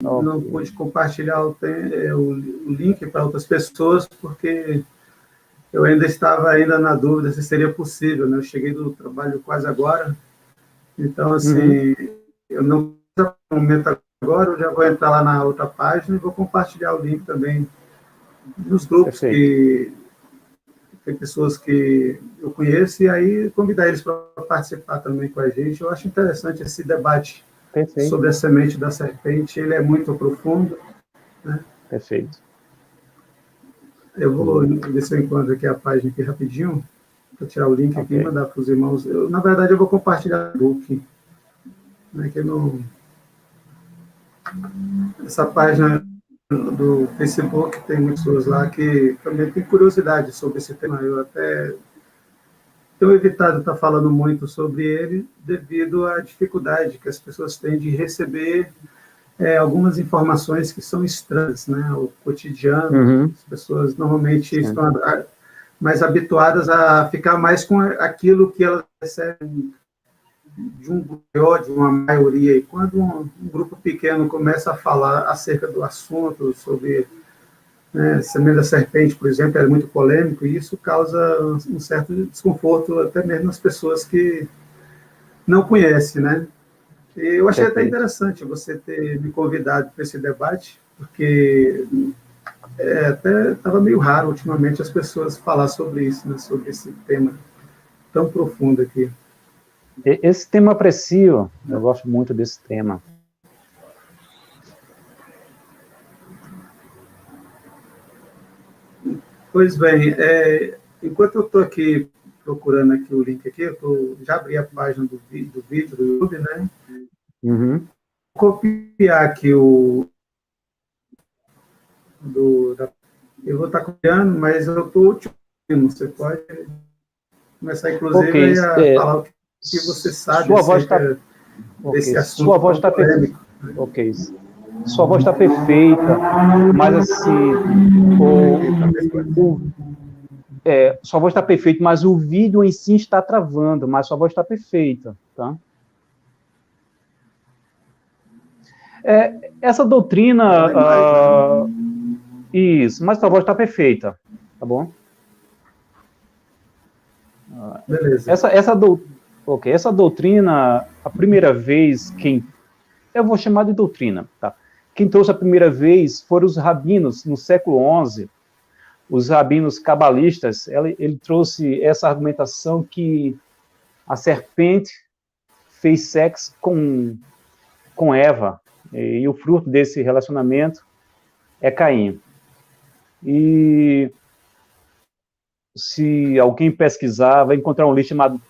não pude compartilhar o link para outras pessoas, porque eu ainda estava na dúvida se seria possível, né? Eu cheguei do trabalho quase agora, então, assim, eu não no momento agora, eu já vou entrar lá na outra página e vou compartilhar o link também nos grupos que tem pessoas que eu conheço, e aí convidar eles para participar também com a gente. Eu acho interessante esse debate sobre a semente da serpente, ele é muito profundo, né? Perfeito. Eu vou ver se eu encontro aqui a página aqui rapidinho, vou tirar o link aqui e mandar para os irmãos. Na verdade, eu vou compartilhar o book, né, que essa página do Facebook tem muitas pessoas lá que também têm curiosidade sobre esse tema. Eu até tenho evitado estar falando muito sobre ele devido à dificuldade que as pessoas têm de receber algumas informações que são estranhas, né, ao cotidiano. As pessoas normalmente estão mais habituadas a ficar mais com aquilo que elas recebem de um grupo, de uma maioria. E quando um grupo pequeno começa a falar acerca do assunto, sobre semente da serpente, por exemplo, é muito polêmico, e isso causa um certo desconforto até mesmo nas pessoas que não conhecem, né? E eu achei até interessante você ter me convidado para esse debate, porque até estava meio raro ultimamente as pessoas falar sobre isso, né? Sobre esse tema tão profundo aqui. Esse tema aprecio, eu gosto muito desse tema. Pois bem, enquanto eu estou aqui procurando aqui o link aqui, já abri a página do vídeo do YouTube, né? Vou copiar aqui eu vou estar copiando, mas eu estou te ouvindo. Você pode começar, inclusive, a falar o que você sabe desse assunto. Sua voz está perfeita. Sua voz está perfeita, mas assim, sua voz está perfeita, mas o vídeo em si está travando, mas sua voz está perfeita, tá? Essa doutrina, isso, mas sua voz está perfeita, tá bom? Beleza. Essa doutrina, a primeira vez, eu vou chamar de doutrina, tá? Quem trouxe a primeira vez foram os rabinos, no século XI, os rabinos cabalistas. Ele trouxe essa argumentação que a serpente fez sexo com Eva, e o fruto desse relacionamento é Caim. E se alguém pesquisar, vai encontrar um livro chamado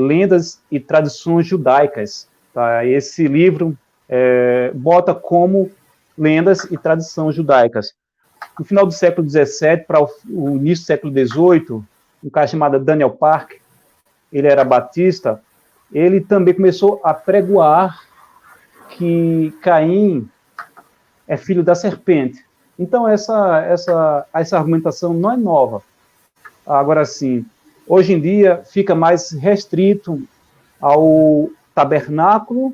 Lendas e Tradições Judaicas. Tá? Esse livro bota como lendas e tradições judaicas. No final do século XVII, para o início do século XVIII, um cara chamado Daniel Park, ele era batista, ele também começou a pregoar que Caim é filho da serpente. Então, essa argumentação não é nova. Agora, sim, hoje em dia fica mais restrito ao tabernáculo,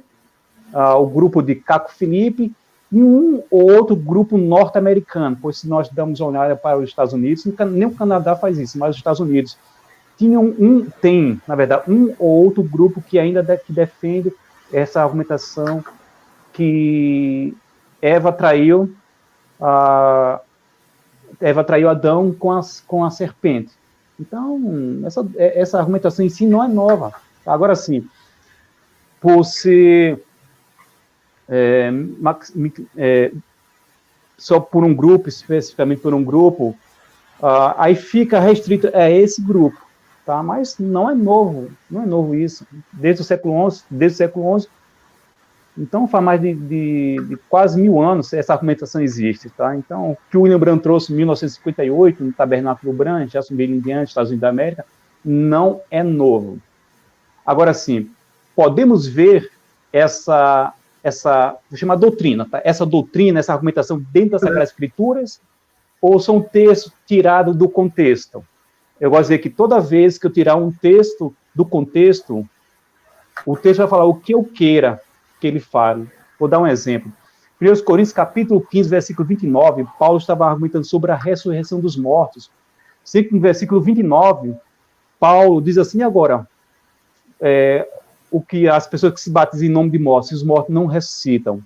ao grupo de Caco Filipe, e um ou outro grupo norte-americano, pois se nós damos uma olhada para os Estados Unidos, nem o Canadá faz isso, mas os Estados Unidos tem, na verdade, um ou outro grupo que ainda defende essa argumentação que Eva traiu Adão com a serpente. Então, essa argumentação em si não é nova. Agora sim, por ser só por um grupo, especificamente por um grupo, aí fica restrito a esse grupo, tá? Mas não é novo isso. Desde o século XI, então faz mais de quase 1000 anos essa argumentação existe, tá? Então, o que o William Branham trouxe em 1958, no Tabernáculo Branham, já subindo em diante, Estados Unidos da América, não é novo. Agora sim, podemos ver vou chamar doutrina, tá? Essa doutrina, essa argumentação dentro das Sagradas Escrituras, ou são textos tirados do contexto? Eu gosto de dizer que toda vez que eu tirar um texto do contexto, o texto vai falar o que eu queira que ele fale. Vou dar um exemplo. 1 Coríntios, capítulo 15, versículo 29, Paulo estava argumentando sobre a ressurreição dos mortos. Sempre no versículo 29, Paulo diz assim, agora, o que as pessoas que se batizam em nome de mortos, os mortos não ressuscitam.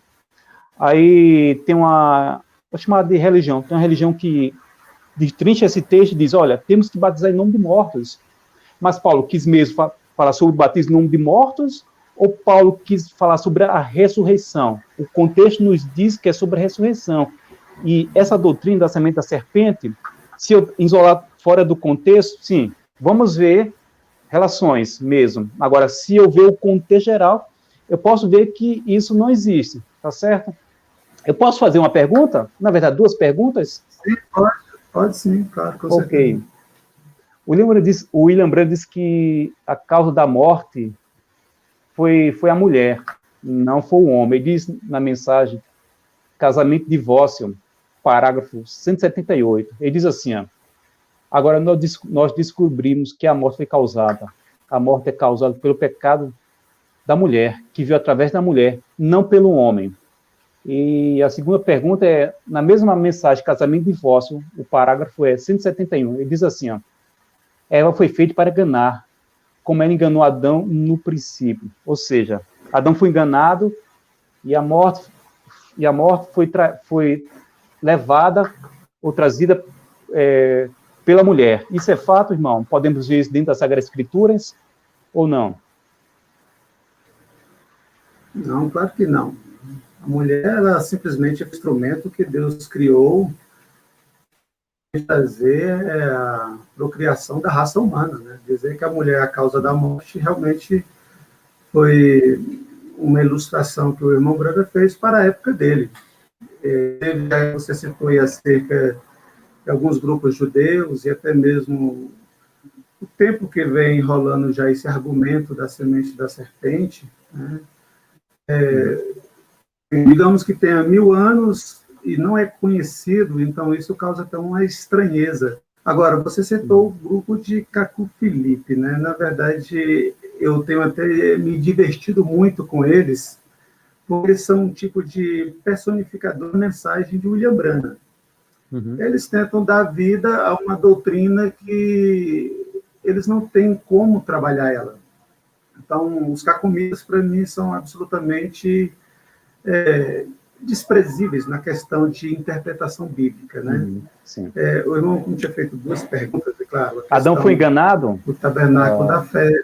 Aí tem vou chamar de religião, tem uma religião que destrincha esse texto e diz, olha, temos que batizar em nome de mortos. Mas Paulo quis mesmo falar sobre o batismo em nome de mortos, ou Paulo quis falar sobre a ressurreição? O contexto nos diz que é sobre a ressurreição. E essa doutrina da semente da serpente, se eu isolar fora do contexto, sim, vamos ver relações mesmo. Agora, se eu ver o contexto geral, eu posso ver que isso não existe, tá certo? Eu posso fazer uma pergunta? Na verdade, duas perguntas? Sim, pode sim, claro, com certeza. Ok. O William Brandt diz que a causa da morte foi a mulher, não foi o homem. Ele diz na mensagem Casamento e Divórcio, parágrafo 178. Ele diz assim, ó, agora nós descobrimos que a morte foi causada. A morte é causada pelo pecado da mulher, que veio através da mulher, não pelo homem. E a segunda pergunta é, na mesma mensagem Casamento e Divórcio, o parágrafo é 171. Ele diz assim, ó, Eva foi feita para enganar, como ela enganou Adão no princípio. Ou seja, Adão foi enganado e a morte foi levada ou trazida pela mulher. Isso é fato, irmão? Podemos ver isso dentro das Sagradas Escrituras ou não? Não, claro que não. A mulher era simplesmente o instrumento que Deus criou fazer a procriação da raça humana, né? Dizer que a mulher é a causa da morte realmente foi uma ilustração que o irmão Braga fez para a época dele. Você citou aí acerca de alguns grupos judeus e até mesmo o tempo que vem rolando já esse argumento da semente da serpente, né? Digamos que tenha 1000 anos e não é conhecido, então isso causa até uma estranheza. Agora, você citou o grupo de Cacu Felipe, né? Na verdade, eu tenho até me divertido muito com eles, porque eles são um tipo de personificador da mensagem de William Branham. Uhum. Eles tentam dar vida a uma doutrina que eles não têm como trabalhar ela. Então, os cacumitas, para mim, são absolutamente desprezíveis na questão de interpretação bíblica, né? Sim. O irmão tinha feito duas perguntas, é claro. Adão foi enganado? O tabernáculo da fé.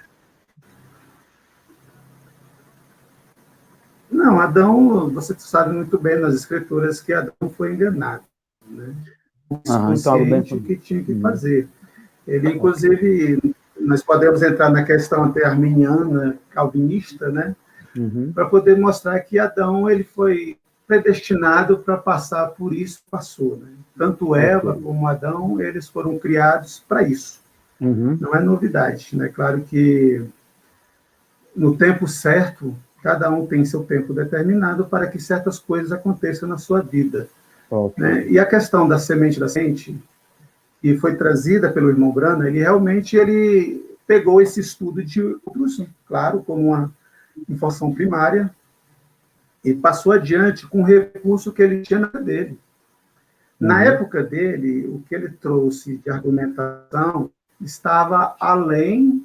Não, Adão, você sabe muito bem nas escrituras que Adão foi enganado, né? Consciente o que tinha que fazer. Ele, inclusive, nós podemos entrar na questão até arminiana, calvinista, né? Para poder mostrar que Adão ele foi predestinado para passar por isso, passou, né? Tanto Eva como Adão, eles foram criados para isso. Não é novidade, né? Claro que no tempo certo, cada um tem seu tempo determinado para que certas coisas aconteçam na sua vida. Né? E a questão da semente da semente, que foi trazida pelo irmão Branham, ele realmente pegou esse estudo de outros, claro, como uma informação primária, e passou adiante com o recurso que ele tinha na dele. Na época dele, o que ele trouxe de argumentação estava além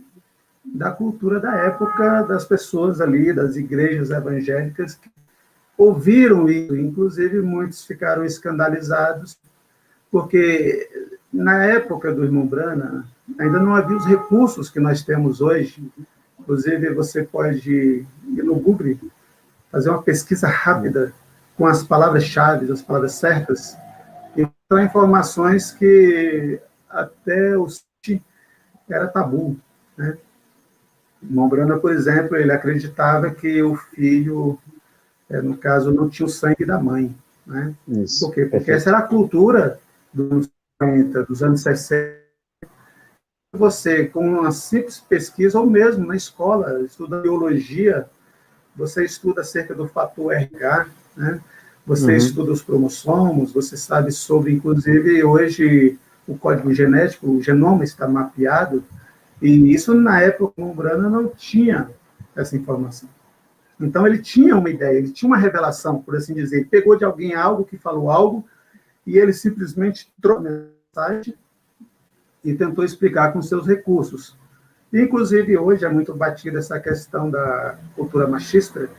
da cultura da época das pessoas ali, das igrejas evangélicas, que ouviram isso. Inclusive, muitos ficaram escandalizados, porque na época do irmão Branham, ainda não havia os recursos que nós temos hoje. Inclusive, você pode ir no Google, fazer uma pesquisa rápida com as palavras-chave, as palavras certas, e são informações que até o site era tabu, né? O irmão Branham, por exemplo, ele acreditava que o filho, no caso, não tinha o sangue da mãe, né? Por quê? Porque essa era a cultura dos anos 50, dos anos 60. Você, com uma simples pesquisa, ou mesmo na escola, estudando biologia, você estuda acerca do fator RH, né? Você estuda os cromossomos, você sabe sobre, inclusive, hoje, o código genético, o genoma está mapeado, e isso, na época, o Branham não tinha essa informação. Então, ele tinha uma ideia, ele tinha uma revelação, por assim dizer. Ele pegou de alguém algo, que falou algo, e ele simplesmente trouxe a mensagem e tentou explicar com seus recursos. Inclusive, hoje é muito batida essa questão da cultura machista.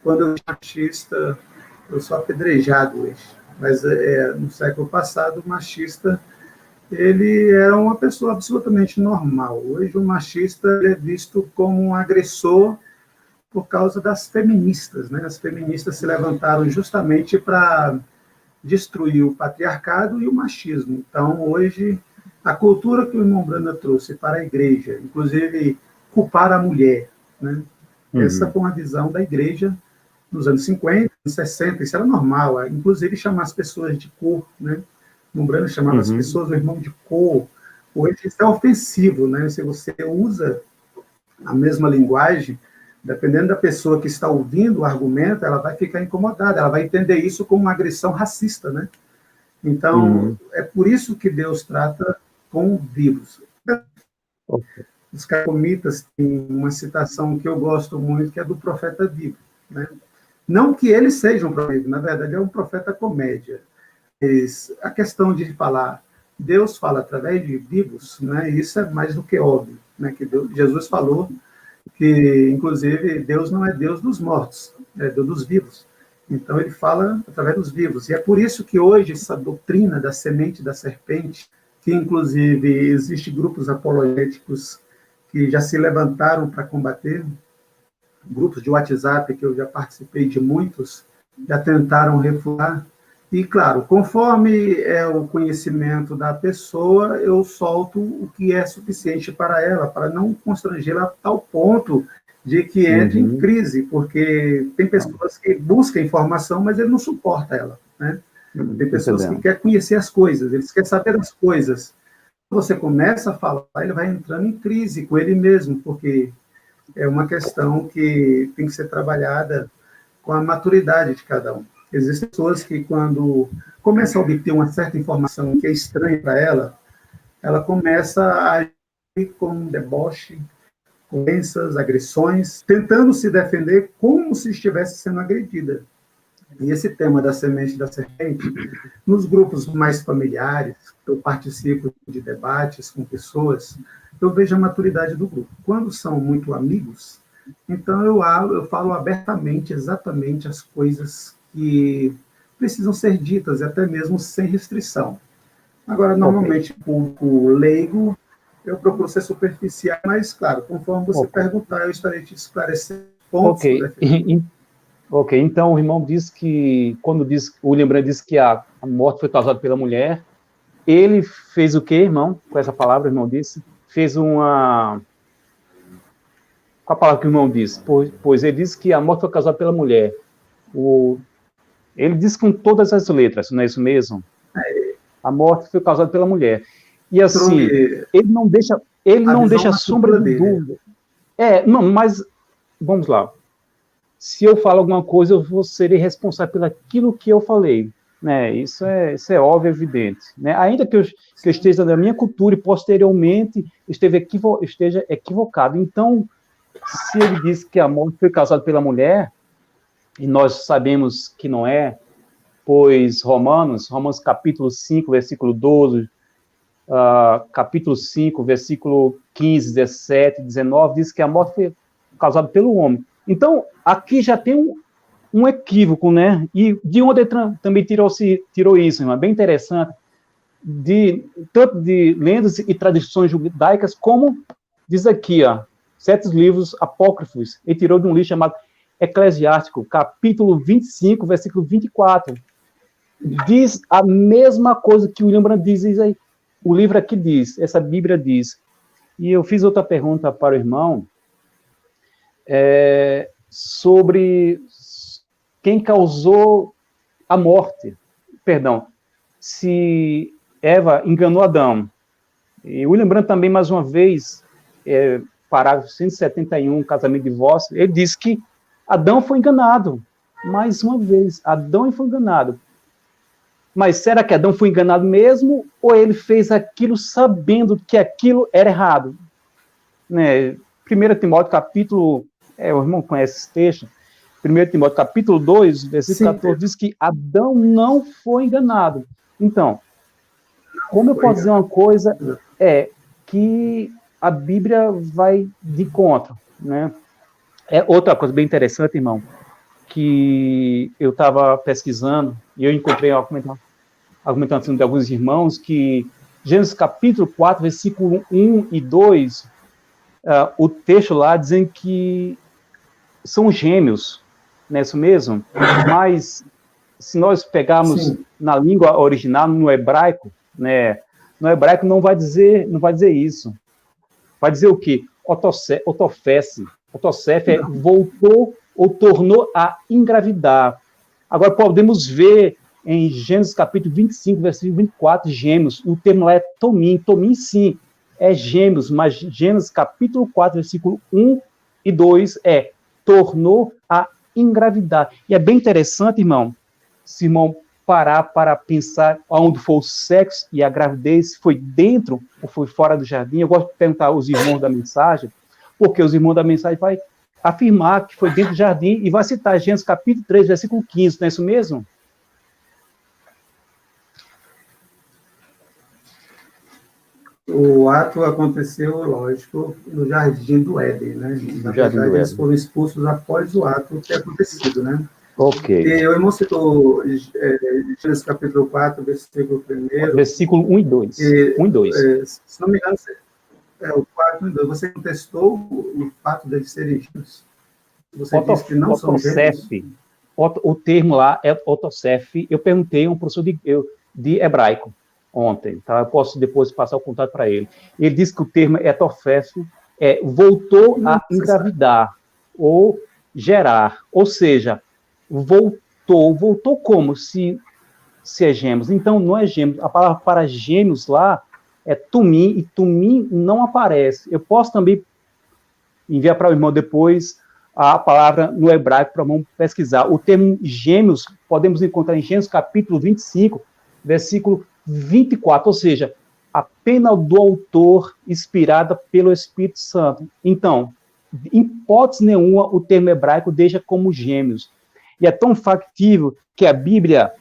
Quando eu sou machista, eu sou apedrejado hoje. Mas no século passado, o machista ele era uma pessoa absolutamente normal. Hoje, o machista é visto como um agressor por causa das feministas, né? As feministas se levantaram justamente para destruir o patriarcado e o machismo. Então, hoje, a cultura que o irmão Branda trouxe para a igreja, inclusive culpar a mulher, né? Essa foi uma visão da igreja nos anos 50, 60, isso era normal, inclusive chamar as pessoas de cor, né? O Branda chamava as pessoas, o irmão de cor. Hoje isso é ofensivo, né? Se você usa a mesma linguagem, dependendo da pessoa que está ouvindo o argumento, ela vai ficar incomodada, ela vai entender isso como uma agressão racista, né? Então, é por isso que Deus trata com vivos. Os Cacomitas têm uma citação que eu gosto muito, que é do profeta vivo, né? Não que ele seja um profeta, na verdade é um profeta comédia. A questão de falar, Deus fala através de vivos, né? Isso é mais do que óbvio, né? Que Jesus falou que, inclusive, Deus não é Deus dos mortos, é Deus dos vivos. Então, ele fala através dos vivos. E é por isso que hoje essa doutrina da semente da serpente, que, inclusive, existem grupos apologéticos que já se levantaram para combater, grupos de WhatsApp, que eu já participei de muitos, já tentaram refutar. E, claro, conforme é o conhecimento da pessoa, eu solto o que é suficiente para ela, para não constrangê-la a tal ponto de que entre em crise, porque tem pessoas que buscam informação, mas ele não suporta ela, né? Tem pessoas que querem conhecer as coisas, eles querem saber das coisas. Quando você começa a falar, ele vai entrando em crise com ele mesmo, porque é uma questão que tem que ser trabalhada com a maturidade de cada um. Existem pessoas que, quando começa a obter uma certa informação que é estranha para ela, ela começa a agir com um deboche, ofensas, agressões, tentando se defender como se estivesse sendo agredida. E esse tema da semente da serpente, nos grupos mais familiares, eu participo de debates com pessoas, eu vejo a maturidade do grupo. Quando são muito amigos, então eu falo abertamente, exatamente as coisas que precisam ser ditas, até mesmo sem restrição. Agora, normalmente, público leigo, eu procuro ser superficial, mas, claro, conforme você perguntar, eu estarei te esclarecendo pontos. Ok, então o irmão diz que, quando o William Brand diz que a morte foi causada pela mulher, ele fez o quê, irmão? Com essa palavra, o irmão disse? Fez uma... Qual a palavra que o irmão disse? Pois ele disse que a morte foi causada pela mulher. Ele disse com todas as letras, não é isso mesmo? A morte foi causada pela mulher. E assim, ele não deixa sombra de dúvida. Não, mas vamos lá. Se eu falo alguma coisa, eu serei responsável pelo aquilo que eu falei. Né? Isso é óbvio, evidente. Né? Ainda que eu esteja na minha cultura e posteriormente esteja equivocado. Então, se ele diz que a morte foi causada pela mulher, e nós sabemos que não é, pois Romanos capítulo 5, versículo 12, capítulo 5, versículo 15, 17, 19, diz que a morte foi causada pelo homem. Então, aqui já tem um equívoco, né? E de onde ele também tirou isso, irmão? É bem interessante, tanto de lendas e tradições judaicas, como diz aqui, certos livros apócrifos. Ele tirou de um livro chamado Eclesiástico, capítulo 25, versículo 24. Diz a mesma coisa que o William Brand diz aí. O livro aqui diz, essa Bíblia diz. E eu fiz outra pergunta para o irmão, sobre quem causou a morte. Perdão, se Eva enganou Adão. E William Brand também, mais uma vez, parágrafo 171, casamento e divórcio, ele diz que Adão foi enganado. Mais uma vez, Adão foi enganado. Mas será que Adão foi enganado mesmo, ou ele fez aquilo sabendo que aquilo era errado? Né? 1 Timóteo, capítulo o irmão conhece esse texto, 1 Timóteo capítulo 2, versículo 14, diz que Adão não foi enganado. Então, como eu posso dizer uma coisa, que a Bíblia vai de contra, né? É outra coisa bem interessante, irmão, que eu estava pesquisando, e eu encontrei argumentação de alguns irmãos, que Gênesis capítulo 4, versículo 1 e 2, o texto lá dizem que são gêmeos, não é isso mesmo? Mas se nós pegarmos na língua original, no hebraico, né, no hebraico não vai dizer isso. Vai dizer o quê? Otofesse. Otofesse voltou ou tornou a engravidar. Agora podemos ver em Gênesis capítulo 25, versículo 24, gêmeos. O termo lá é tomim. Tomim, sim, é gêmeos, mas Gênesis capítulo 4, versículo 1 e 2 tornou a engravidar. E é bem interessante, irmão, se irmão parar para pensar onde foi o sexo e a gravidez, se foi dentro ou foi fora do jardim. Eu gosto de perguntar aos irmãos da mensagem, porque os irmãos da mensagem vão afirmar que foi dentro do jardim e vai citar Gênesis capítulo 3, versículo 15, não é isso mesmo? O ato aconteceu, lógico, no Jardim do Éden, né? Na verdade, eles foram expulsos após o ato ter acontecido, né? Ok. E o irmão citou Gênesis capítulo 4, versículo 1. Versículo 1 e 2. 1 e 2. Se não me engano, o 4 e 2. Você contestou o fato de eles serem gêmeos? Você disse que não são gêmeos? O termo lá é otosef. Eu perguntei a um professor de hebraico ontem, tá? Eu posso depois passar o contato para ele. Ele disse que o termo etofef voltou a engravidar ou gerar, ou seja, voltou como se é gêmeos. Então não é gêmeos. A palavra para gêmeos lá é tumim, e tumim não aparece. Eu posso também enviar para o irmão depois a palavra no hebraico para o irmão pesquisar. O termo gêmeos podemos encontrar em Gênesis capítulo 25, versículo 24, ou seja, a pena do autor inspirada pelo Espírito Santo. Então, em hipótese nenhuma, o termo hebraico deixa como gêmeos. E é tão factível que a Bíblia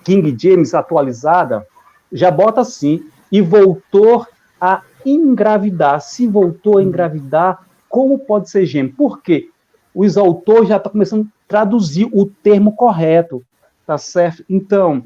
King James atualizada já bota assim, e voltou a engravidar. Se voltou a engravidar, como pode ser gêmeo? Por quê? Os autores já estão começando a traduzir o termo correto, tá certo? Então,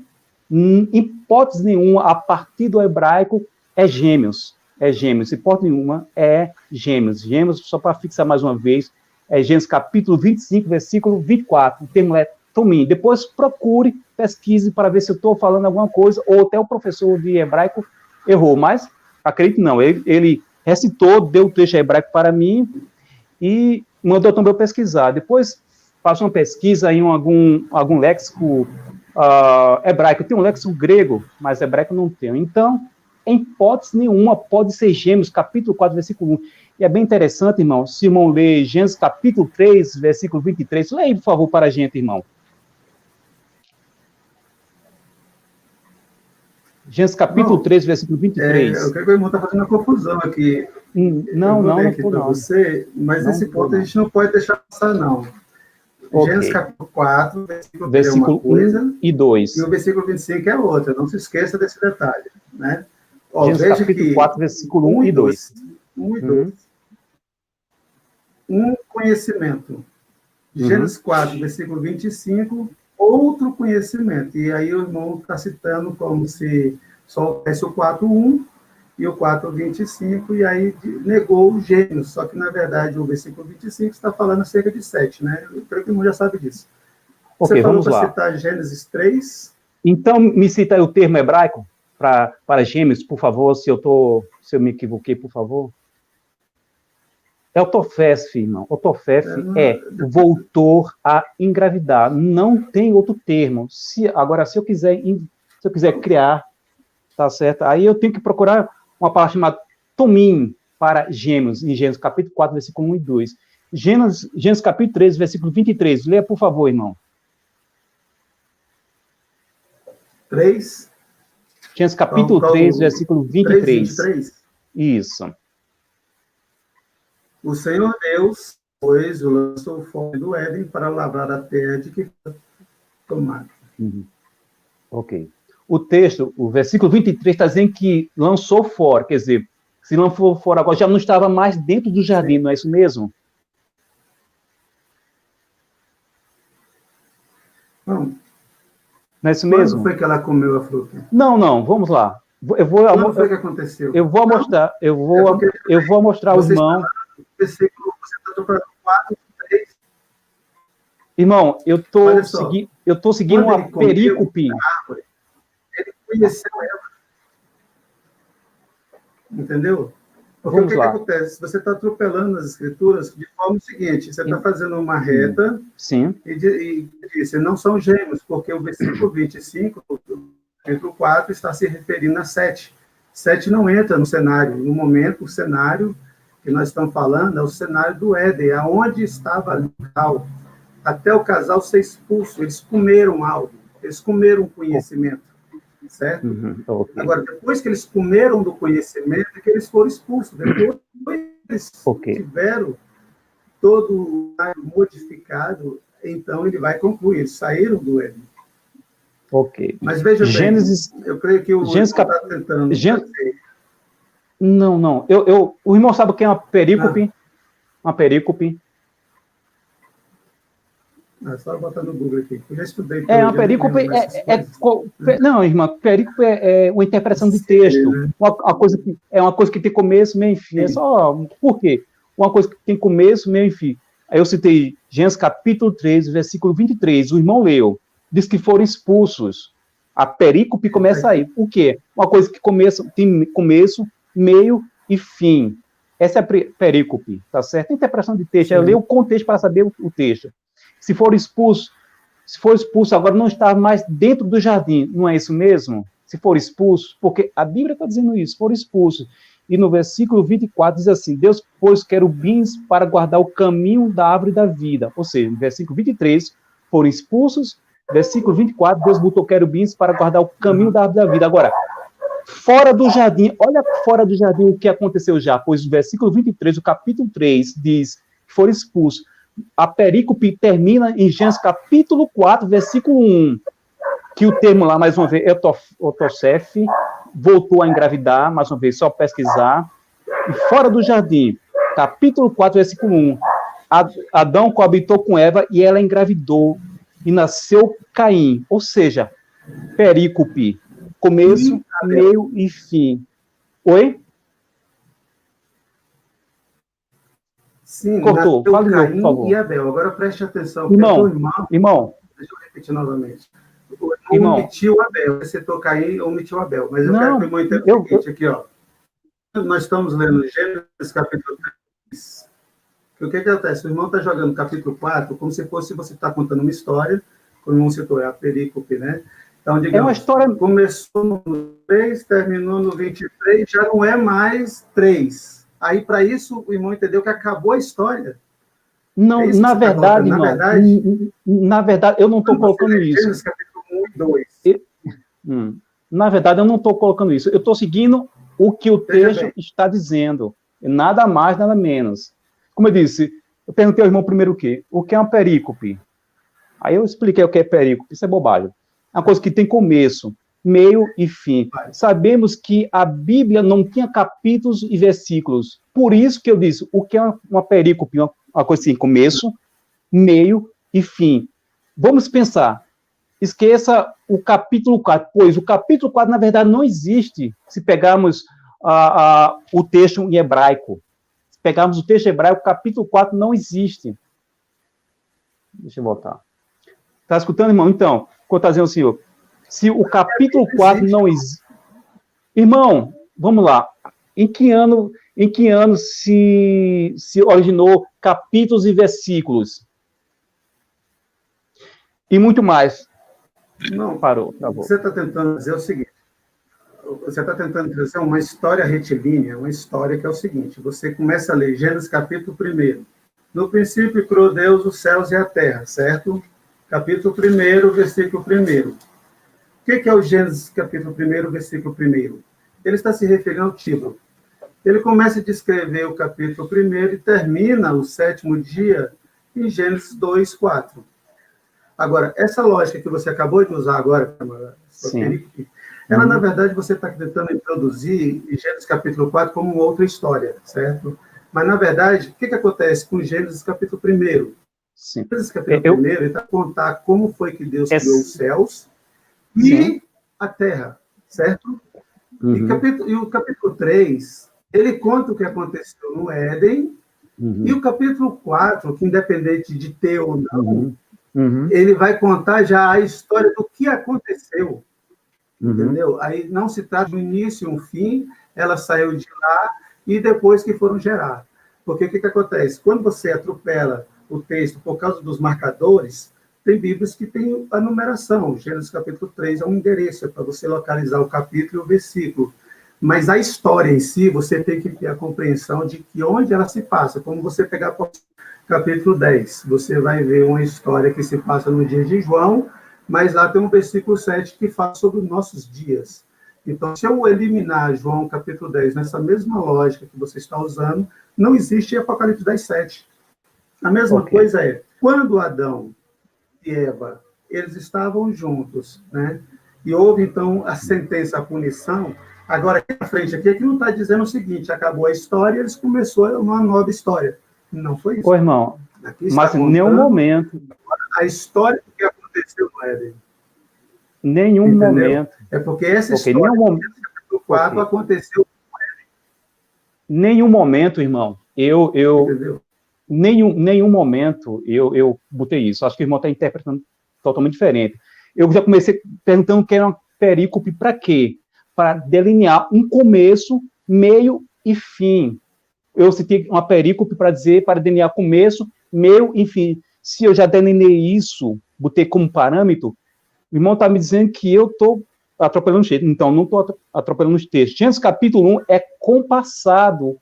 em hipótese nenhuma, a partir do hebraico, é gêmeos. É gêmeos. Hipótese nenhuma, é gêmeos. Gêmeos, só para fixar mais uma vez, é Gênesis capítulo 25, versículo 24. O termo é tomim. Depois procure, pesquise para ver se eu estou falando alguma coisa, ou até o professor de hebraico errou. Mas, acredito não, ele recitou, deu o texto hebraico para mim e mandou também eu pesquisar. Depois faço uma pesquisa em algum léxico hebraico. Tem um léxico grego, mas hebraico não tem. Então, em hipótese nenhuma, pode ser Gêmeos, capítulo 4, versículo 1. E é bem interessante, irmão, se o irmão lê Gênesis capítulo 3, versículo 23. Leia aí, por favor, para a gente, irmão. Gênesis capítulo 3, versículo 23. Eu creio que o irmão está fazendo uma confusão aqui. Não aqui para você, mas esse ponto a gente não pode deixar passar, não. Okay. Gênesis capítulo 4, versículo 1 coisa, e 2. E o versículo 25 é outra. Não se esqueça desse detalhe, né? Gênesis capítulo 4, versículo 1 e 2. 1 e 2. Um conhecimento. Gênesis 4, versículo 25, outro conhecimento. E aí o irmão está citando como se só houvesse o 4.1 e o 4.25, e aí negou o gêmeos. Só que, na verdade, o versículo 25 está falando acerca de 7, né? Eu creio que o irmão já sabe disso. Ok, você falou vamos lá. Para citar Gênesis 3. Então, me cita aí o termo hebraico para gêmeos, por favor, se eu me equivoquei, por favor. É otofef, irmão. Otofef voltou a engravidar. Não tem outro termo. Agora, se eu quiser criar, tá certo? Aí eu tenho que procurar uma palavra chamada tomim para gêmeos, em Gênesis capítulo 4, versículo 1 e 2. Gênesis capítulo 3, versículo 23. Leia, por favor, irmão. 3. Gênesis capítulo 3, versículo 23. 3, 23. Isso. O Senhor Deus depois lançou fora do Éden para lavrar a terra de que foi tomada. Ok. O texto, o versículo 23 está dizendo que lançou fora, quer dizer, se lançou fora agora, já não estava mais dentro do jardim, não é isso mesmo? Não. Não é isso Quando mesmo? foi que ela comeu a fruta? Não, vamos lá. Quando foi que aconteceu? Eu vou mostrar, eu vou mostrar ao irmão. Versículo, você está tocando 4, 3. Irmão, eu tô seguindo uma perícope. Ele conheceu ela. Entendeu? Porque Vamos o que lá. acontece? Você está atropelando as escrituras de forma seguinte, você está fazendo uma reta. Sim. E disse, não são gêmeos, porque o versículo 25, capítulo 4, está se referindo a 7. 7 não entra no cenário. No momento, o cenário que nós estamos falando é o cenário do Éden, aonde estava ali o casal. Até o casal ser expulso, eles comeram algo, eles comeram conhecimento, certo? Okay. Agora, depois que eles comeram do conhecimento, é que eles foram expulsos. Depois eles tiveram todo o modificado, então ele vai concluir, eles saíram do Éden. Ok. Mas veja Gênesis, bem, eu creio que o Gênesis irmão está tentando... Não. O irmão sabe o que é uma perícope? Uma perícope. Só botar no Google aqui. Eu já estudei. Uma perícope não, irmã, perícope é uma interpretação de texto. Né? Uma coisa que tem começo, meio e fim. É só... Por quê? Uma coisa que tem começo, meio e fim. Aí eu citei Gênesis capítulo 3, versículo 23. O irmão leu. Diz que foram expulsos. A perícope começa aí. O quê? Uma coisa que tem começo, meio e fim. Essa é a perícope, tá certo? A interpretação de texto. Eu leio o contexto para saber o texto. Se for expulso, agora não está mais dentro do jardim. Não é isso mesmo? Se for expulso, porque a Bíblia está dizendo isso, for expulso. E no versículo 24 diz assim, Deus pôs querubins para guardar o caminho da árvore da vida. Ou seja, no versículo 23, foram expulsos. Versículo 24, Deus botou querubins para guardar o caminho da árvore da vida. Agora, fora do jardim, olha fora do jardim o que aconteceu já, pois o versículo 23, o capítulo 3, diz que foram expulsos. A perícope termina em Gênesis capítulo 4, versículo 1, que o termo lá, mais uma vez, Otosef, voltou a engravidar, mais uma vez, só pesquisar. E fora do jardim, capítulo 4, versículo 1, Adão coabitou com Eva e ela engravidou e nasceu Caim. Ou seja, perícope, começo, meio e fim. Oi? Sim, cortou. Fale de novo, por favor. E Abel. Agora preste atenção. Irmão. Deixa eu repetir novamente. O irmão omitiu Abel. Você citou Caim, omitiu Abel. Mas eu quero que o irmão entenda o seguinte aqui, ó. Nós estamos lendo Gênesis capítulo 3. O que acontece? O irmão está jogando capítulo 4 como se fosse você está contando uma história, como o irmão citou, é a perícope, né? Então, digamos, uma história... começou no 3, terminou no 23, já não é mais 3. Aí, para isso, o irmão entendeu que acabou a história. Não, na verdade, irmão. Na verdade, eu não estou colocando isso. Gênesis capítulo 1 e 2. Na verdade, eu não estou colocando isso. Eu estou seguindo o que o texto está dizendo. Nada mais, nada menos. Como eu disse, eu perguntei ao irmão primeiro o quê? O que é uma perícope? Aí eu expliquei o que é perícope. Isso é bobagem. É uma coisa que tem começo, meio e fim. Sabemos que a Bíblia não tinha capítulos e versículos. Por isso que eu disse, o que é uma perícope? Uma coisa assim, começo, meio e fim. Vamos pensar. Esqueça o capítulo 4, pois o capítulo 4, na verdade, não existe se pegarmos o texto em hebraico. Se pegarmos o texto hebraico, o capítulo 4 não existe. Deixa eu voltar. Está escutando, irmão? Então, quando está dizendo o senhor, se o capítulo 4 não existe... Irmão, vamos lá. Em que ano se originou capítulos e versículos? E muito mais. Não, parou, travou. Você está tentando dizer o seguinte, você está tentando trazer uma história retilínea, uma história que é o seguinte, você começa a ler Gênesis capítulo 1. No princípio criou Deus os céus e a terra, certo? Capítulo 1, versículo 1. O que é o Gênesis capítulo 1, versículo 1? Ele está se referindo ao título. Ele começa a descrever o capítulo 1 e termina o 7º dia em Gênesis 2, 4. Agora, essa lógica que você acabou de usar agora, ela, na verdade, você está tentando introduzir em Gênesis capítulo 4 como uma outra história, certo? Mas, na verdade, o que acontece com Gênesis capítulo 1? Sim. Gênesis capítulo 1, ele está a contar como foi que Deus criou os céus e Sim. a terra, certo? Uhum. E o capítulo 3, ele conta o que aconteceu no Éden, e o capítulo 4, que independente de ter ou não, ele vai contar já a história do que aconteceu, entendeu? Aí não se trata de um início e um fim, ela saiu de lá e depois que foram gerar. Porque o que acontece? Quando você atropela o texto por causa dos marcadores, tem Bíblias que têm a numeração. Gênesis capítulo 3 é um endereço, é para você localizar o capítulo e o versículo. Mas a história em si, você tem que ter a compreensão de que onde ela se passa. Como você pegar o capítulo 10, você vai ver uma história que se passa no dia de João, mas lá tem um versículo 7 que fala sobre os nossos dias. Então, se eu eliminar João capítulo 10 nessa mesma lógica que você está usando, não existe Apocalipse 10, 7. A mesma coisa é, quando Adão e Eva, eles estavam juntos, né? E houve, então, a sentença, a punição. Agora, aqui na frente, aqui não está dizendo o seguinte, acabou a história, eles começaram uma nova história. Não foi isso. Ô, irmão, mas em nenhum momento... A história do que aconteceu no Éden. Nenhum momento. É porque essa história do 4 aconteceu. Nenhum momento, irmão, nenhum momento eu botei isso. Acho que o irmão está interpretando totalmente diferente. Eu já comecei perguntando que era uma perícope para quê? Para delinear um começo, meio e fim. Eu citei uma perícope para delinear começo, meio e fim. Se eu já delineei isso, botei como parâmetro, o irmão está me dizendo que eu estou atropelando os textos. Então, não estou atropelando os textos. Gênesis capítulo 1 é compassado.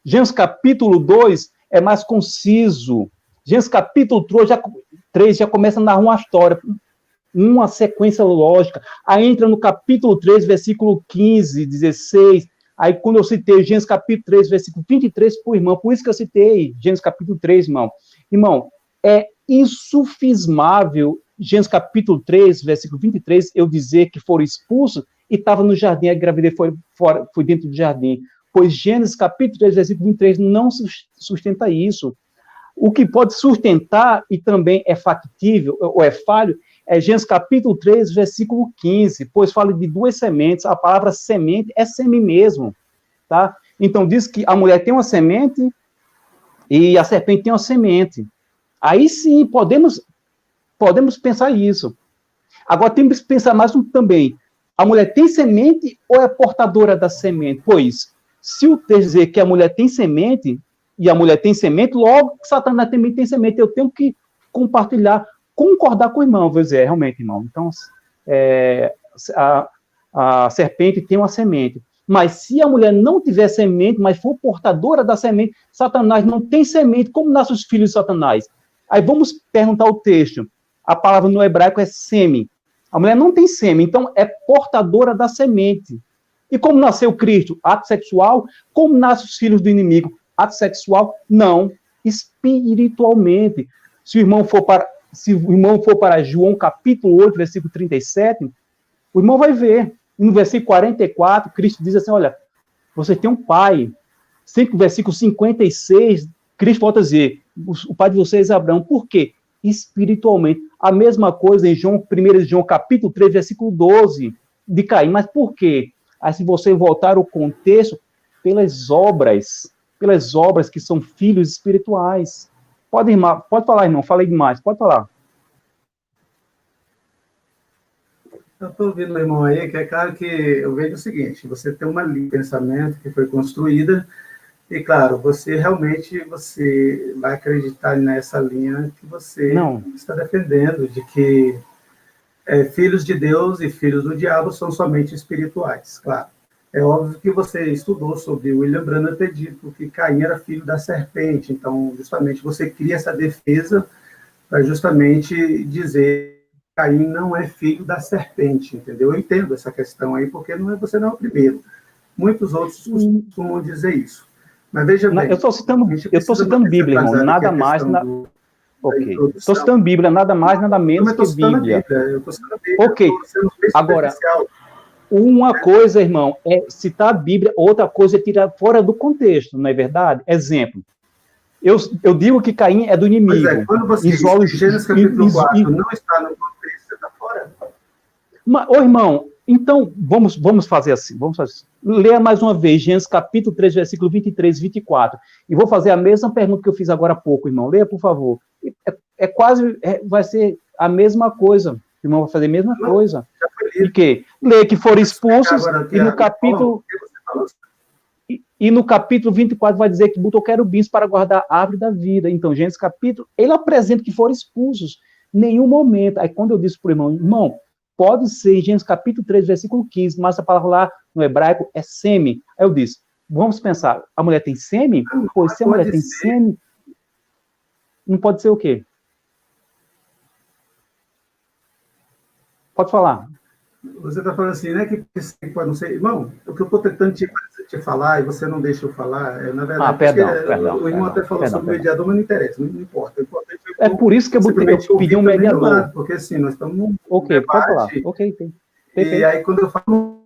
Gênesis capítulo 2 é mais conciso. Gênesis capítulo 3 já começa a narrar uma história, uma sequência lógica. Aí entra no capítulo 3, versículo 15, 16. Aí, quando eu citei Gênesis capítulo 3, versículo 23 para o irmão, por isso que eu citei Gênesis capítulo 3, irmão. Irmão, é insufismável Gênesis capítulo 3, versículo 23, eu dizer que foram expulsos e estava no jardim, a gravidez foi dentro do jardim. Pois Gênesis capítulo 3, versículo 23 não sustenta isso. O que pode sustentar, e também é factível, ou é falho, é Gênesis capítulo 3, versículo 15, pois fala de duas sementes, a palavra semente é semi mesmo, tá? Então diz que a mulher tem uma semente e a serpente tem uma semente. Aí sim, podemos pensar isso. Agora temos que pensar mais também, a mulher tem semente ou é portadora da semente? Pois, se o texto dizer que a mulher tem semente, e a mulher tem semente, logo que Satanás também tem semente, eu tenho que compartilhar, concordar com o irmão, vou dizer, realmente, irmão. Então, a serpente tem uma semente. Mas se a mulher não tiver semente, mas for portadora da semente, Satanás não tem semente, como nascem os filhos de Satanás? Aí vamos perguntar o texto. A palavra no hebraico é sêmen. A mulher não tem sêmen, então é portadora da semente. E como nasceu Cristo? Ato sexual. Como nascem os filhos do inimigo? Ato sexual? Não. Espiritualmente. Se o irmão for para João capítulo 8, versículo 37, o irmão vai ver. E no versículo 44, Cristo diz assim, olha, você tem um pai. Sempre no versículo 56, Cristo volta a dizer, o pai de vocês é Abraão. Por quê? Espiritualmente. A mesma coisa em 1 João capítulo 3, versículo 12, de Caim. Mas por quê? Aí se você voltar ao contexto, pelas obras que são filhos espirituais. Pode falar, irmão, falei demais, pode falar. Eu estou ouvindo o irmão aí, que é claro que eu vejo o seguinte, você tem uma linha de pensamento que foi construída, e claro, você vai acreditar nessa linha que você está defendendo, de que filhos de Deus e filhos do diabo são somente espirituais, claro. É óbvio que você estudou sobre William Branham ter dito que Caim era filho da serpente, então justamente você cria essa defesa para justamente dizer que Caim não é filho da serpente, entendeu? Eu entendo essa questão aí, porque você não é o primeiro. Muitos outros costumam dizer isso. Mas veja bem... Eu estou citando Bíblia, irmão, nada mais... Ok. Estou citando Bíblia, nada mais, nada menos que Bíblia. Eu estou citando a Bíblia. Ok. Agora, uma coisa, irmão, é citar a Bíblia, outra coisa é tirar fora do contexto, não é verdade? Exemplo. Eu digo que Caim é do inimigo. Pois é, quando você diz Gênesis capítulo 4 não está no contexto, você está fora. Irmão, então, vamos fazer assim. Leia mais uma vez, Gênesis capítulo 3, versículo 23 e 24. E vou fazer a mesma pergunta que eu fiz agora há pouco, irmão. Leia, por favor. Vai ser a mesma coisa. O irmão vai fazer a mesma coisa. E que? Lê que foram expulsos, e no capítulo... E no capítulo 24 vai dizer que botou querubins para guardar a árvore da vida. Então, Gênesis capítulo, ele apresenta que foram expulsos. Em nenhum momento. Aí quando eu disse para o irmão, pode ser em Gênesis capítulo 3, versículo 15, mas a palavra lá no hebraico é sêmen. Aí eu disse, vamos pensar, a mulher tem sêmen? Pois se a mulher tem sêmen, não pode ser o quê? Pode falar. Você está falando assim, né? Que pode não ser. Irmão, o que eu estou tentando te falar e você não deixa eu falar, na verdade. Perdão. O irmão até falou sobre o mediador, mas não interessa, não importa. É por isso que eu pedi um mediador. Porque assim, nós estamos num debate, pode falar. Ok, e aí, quando eu falo,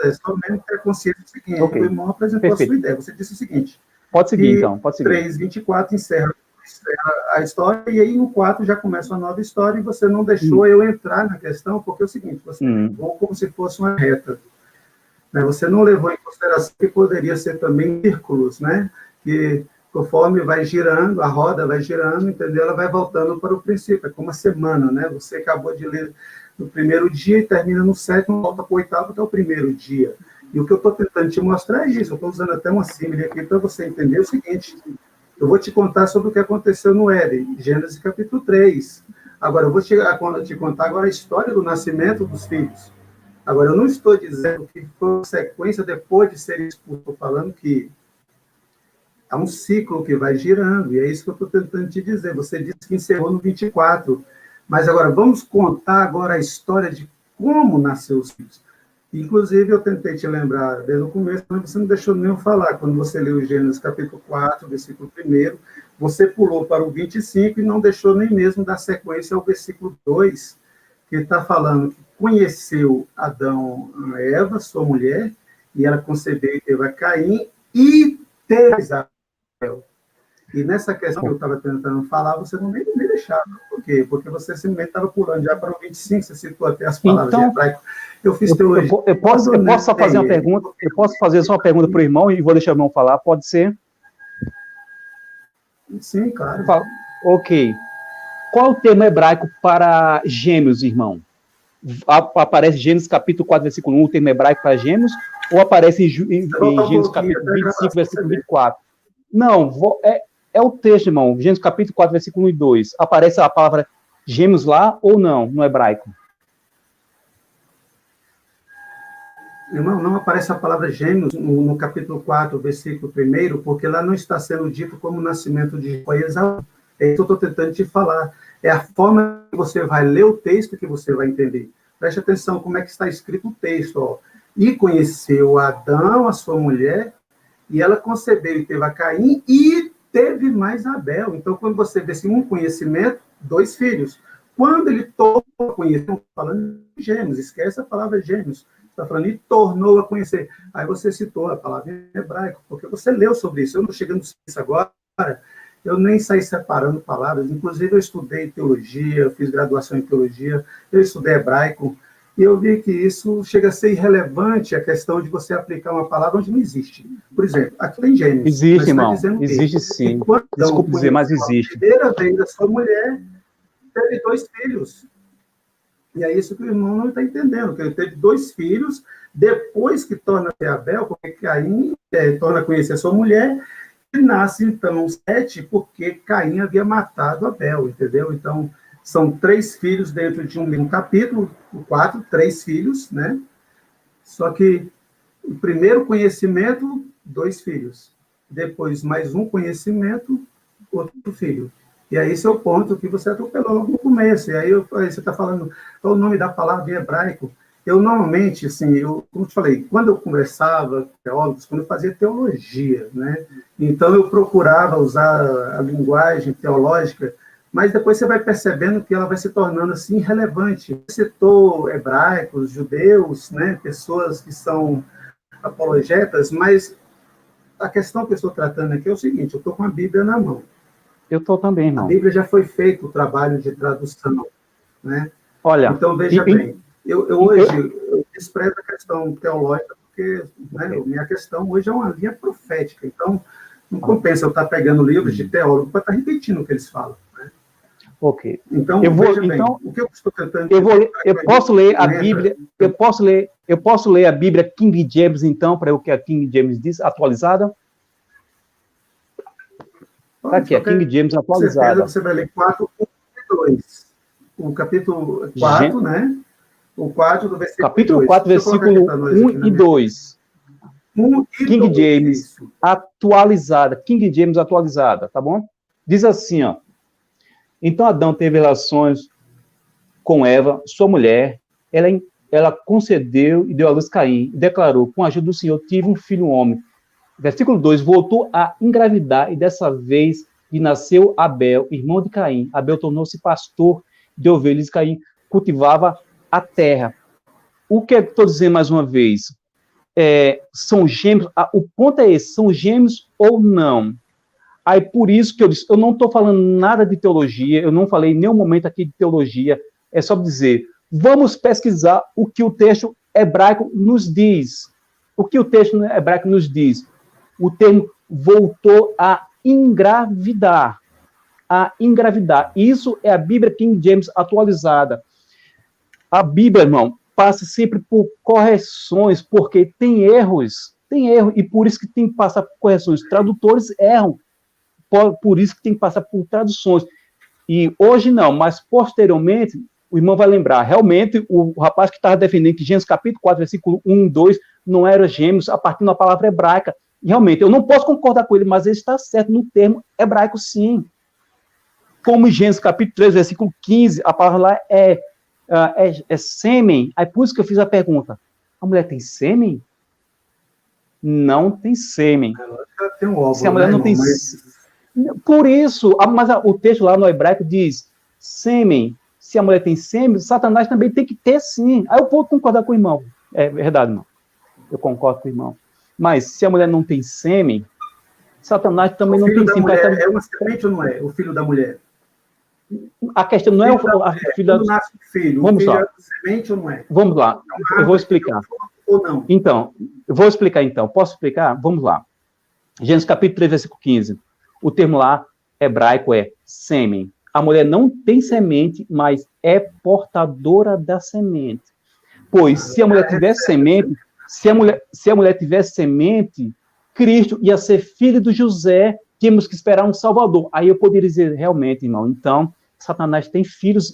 é só mesmo ter consciência do seguinte: o irmão apresentou a sua ideia. Você disse o seguinte. Pode seguir, então. 3:24 encerra a história, e aí no 4 já começa uma nova história, e você não deixou eu entrar na questão, porque é o seguinte, você levou como se fosse uma reta. Né? Você não levou em consideração que poderia ser também círculos, né? Que conforme vai girando, a roda vai girando, entendeu? Ela vai voltando para o princípio, é como a semana, né? Você acabou de ler no primeiro dia e termina no 7º, volta para o 8º até o primeiro dia. E o que eu estou tentando te mostrar é isso, eu estou usando até uma símile aqui para você entender o seguinte: eu vou te contar sobre o que aconteceu no Éden, Gênesis capítulo 3. Agora, eu vou te contar agora a história do nascimento dos filhos. Agora, eu não estou dizendo que foi sequência depois de ser expulso, estou falando que há um ciclo que vai girando, e é isso que eu estou tentando te dizer. Você disse que encerrou no 24, mas agora vamos contar agora a história de como nasceu os filhos. Inclusive, eu tentei te lembrar desde o começo, mas você não deixou nem eu falar. Quando você leu o Gênesis capítulo 4, versículo 1, você pulou para o 25 e não deixou nem mesmo dar sequência ao versículo 2, que está falando que conheceu Adão, Eva, sua mulher, e ela concebeu e teve a Caim, e teve Isabel. E nessa questão que eu estava tentando falar, você não nem deixava. Por quê? Porque você simplesmente estava pulando já para o 25, você citou até as palavras em hebraico. Eu fiz teologia. Eu posso só fazer uma pergunta? Eu posso fazer só uma pergunta para o irmão e vou deixar o irmão falar? Pode ser? Sim, claro. Ok. Qual o termo hebraico para gêmeos, irmão? Aparece em Gênesis capítulo 4, versículo 1, o termo hebraico para gêmeos? Ou aparece em Gênesis capítulo 25, versículo 24? Não, é o texto, irmão. Gênesis capítulo 4, versículo 1 e 2. Aparece a palavra gêmeos lá ou não, no hebraico? Irmão, não aparece a palavra gêmeos no capítulo 4, versículo 1, porque lá não está sendo dito como o nascimento de Esaú. É isso que eu estou tentando te falar. É a forma que você vai ler o texto que você vai entender. Preste atenção como é que está escrito o texto. Ó. E conheceu Adão, a sua mulher, e ela concebeu e teve a Caim, e teve mais Abel. Então, quando você vê assim, um conhecimento, 2 filhos. Quando ele tornou a conhecer, falando de gêmeos, esquece a palavra gêmeos, está falando e tornou a conhecer. Aí você citou a palavra em hebraico, porque você leu sobre isso. Eu não chegando nisso agora, eu nem saí separando palavras. Inclusive, eu estudei teologia, eu fiz graduação em teologia, eu estudei hebraico, e eu vi que isso chega a ser irrelevante, a questão de você aplicar uma palavra onde não existe. Por exemplo, aqui tem gêmeos. Existe, irmão. Existe sim. Desculpe dizer, mas existe. A primeira vez a sua mulher teve 2 filhos. E é isso que o irmão não está entendendo, que ele teve 2 filhos, depois que torna-se Abel, porque Caim torna a conhecer a sua mulher, e nasce, então, 7, porque Caim havia matado Abel, entendeu? Então, são 3 filhos dentro de um mesmo capítulo, o 4, 3 filhos, né? Só que o primeiro conhecimento, 2 filhos. Depois, mais um conhecimento, outro filho. E aí, esse é o ponto que você atropelou logo no começo. E aí, você está falando qual o nome da palavra em hebraico. Eu normalmente, assim, como eu te falei, quando eu conversava com teólogos, quando eu fazia teologia, né? Então eu procurava usar a linguagem teológica, mas depois você vai percebendo que ela vai se tornando assim relevante. Você citou hebraicos, judeus, né? Pessoas que são apologetas, mas a questão que eu estou tratando aqui é o seguinte: eu estou com a Bíblia na mão. Eu estou também, A irmão. Bíblia já foi feito o trabalho de tradução, né? Olha, Então, veja bem, eu hoje eu desprezo a questão teológica, porque, né, minha questão hoje é uma linha profética. Então, não compensa eu estar pegando livros de teólogo para estar repetindo o que eles falam. Né? ok. Então, Veja bem, então, o que eu estou tentando... eu posso ler a Bíblia, eu posso ler a Bíblia King James, então, para o que a King James diz, atualizada? Está aqui, a King James atualizada. Com certeza você vai ler 4, 1 e 2. O capítulo 4, né? O 4 do versículo capítulo 2. 4, versículo 1 e 2. 1 e King 2, James isso. atualizada. King James atualizada, tá bom? Diz assim, ó. Então Adão teve relações com Eva, sua mulher. Ela concedeu e deu à luz Caim. E declarou, com a ajuda do Senhor, tive um filho, um homem. Versículo 2, voltou a engravidar e dessa vez lhe nasceu Abel, irmão de Caim. Abel tornou-se pastor de ovelhas e Caim cultivava a terra. O que eu estou dizendo mais uma vez? São gêmeos, o ponto é esse, são gêmeos ou não? Aí por isso que eu disse, eu não estou falando nada de teologia, eu não falei em nenhum momento aqui de teologia, é só dizer, vamos pesquisar o que o texto hebraico nos diz. O que o texto hebraico nos diz? O termo voltou a engravidar. A engravidar. Isso é a Bíblia King James atualizada. A Bíblia, irmão, passa sempre por correções, porque tem erros, e por isso que tem que passar por correções. Tradutores erram, por isso que tem que passar por traduções. E hoje não, mas posteriormente, o irmão vai lembrar, realmente, o rapaz que estava defendendo que Gênesis capítulo 4, versículo 1 e 2, não era gêmeos, a partir da palavra hebraica. E, realmente, eu não posso concordar com ele, mas ele está certo no termo hebraico, sim. Como em Gênesis capítulo 3, versículo 15, a palavra lá é sêmen. Aí por isso que eu fiz a pergunta, a mulher tem sêmen? Não tem sêmen. Ela tem um óvulo, se a mulher não tem mas... Por isso, mas o texto lá no hebraico diz sêmen. Se a mulher tem sêmen, Satanás também tem que ter sim. Aí eu vou concordar com o irmão. É verdade, irmão. Eu concordo com o irmão. Mas se a mulher não tem sêmen, Satanás também não tem sêmen. É uma semente ou não é? O filho da mulher? A questão não é o filho da mulher. Nasce o filho. Vamos o filho lá. É semente ou não é? Vamos lá. Eu vou explicar. Ou não? Então, eu vou explicar então. Posso explicar? Vamos lá. Gênesis capítulo 3, versículo 15. O termo lá, hebraico, é sêmen. A mulher não tem semente, mas é portadora da semente. Pois, se a mulher tivesse semente, se a mulher tivesse semente, Cristo ia ser filho de José, temos que esperar um Salvador. Aí eu poderia dizer, realmente, irmão, então, Satanás tem filhos,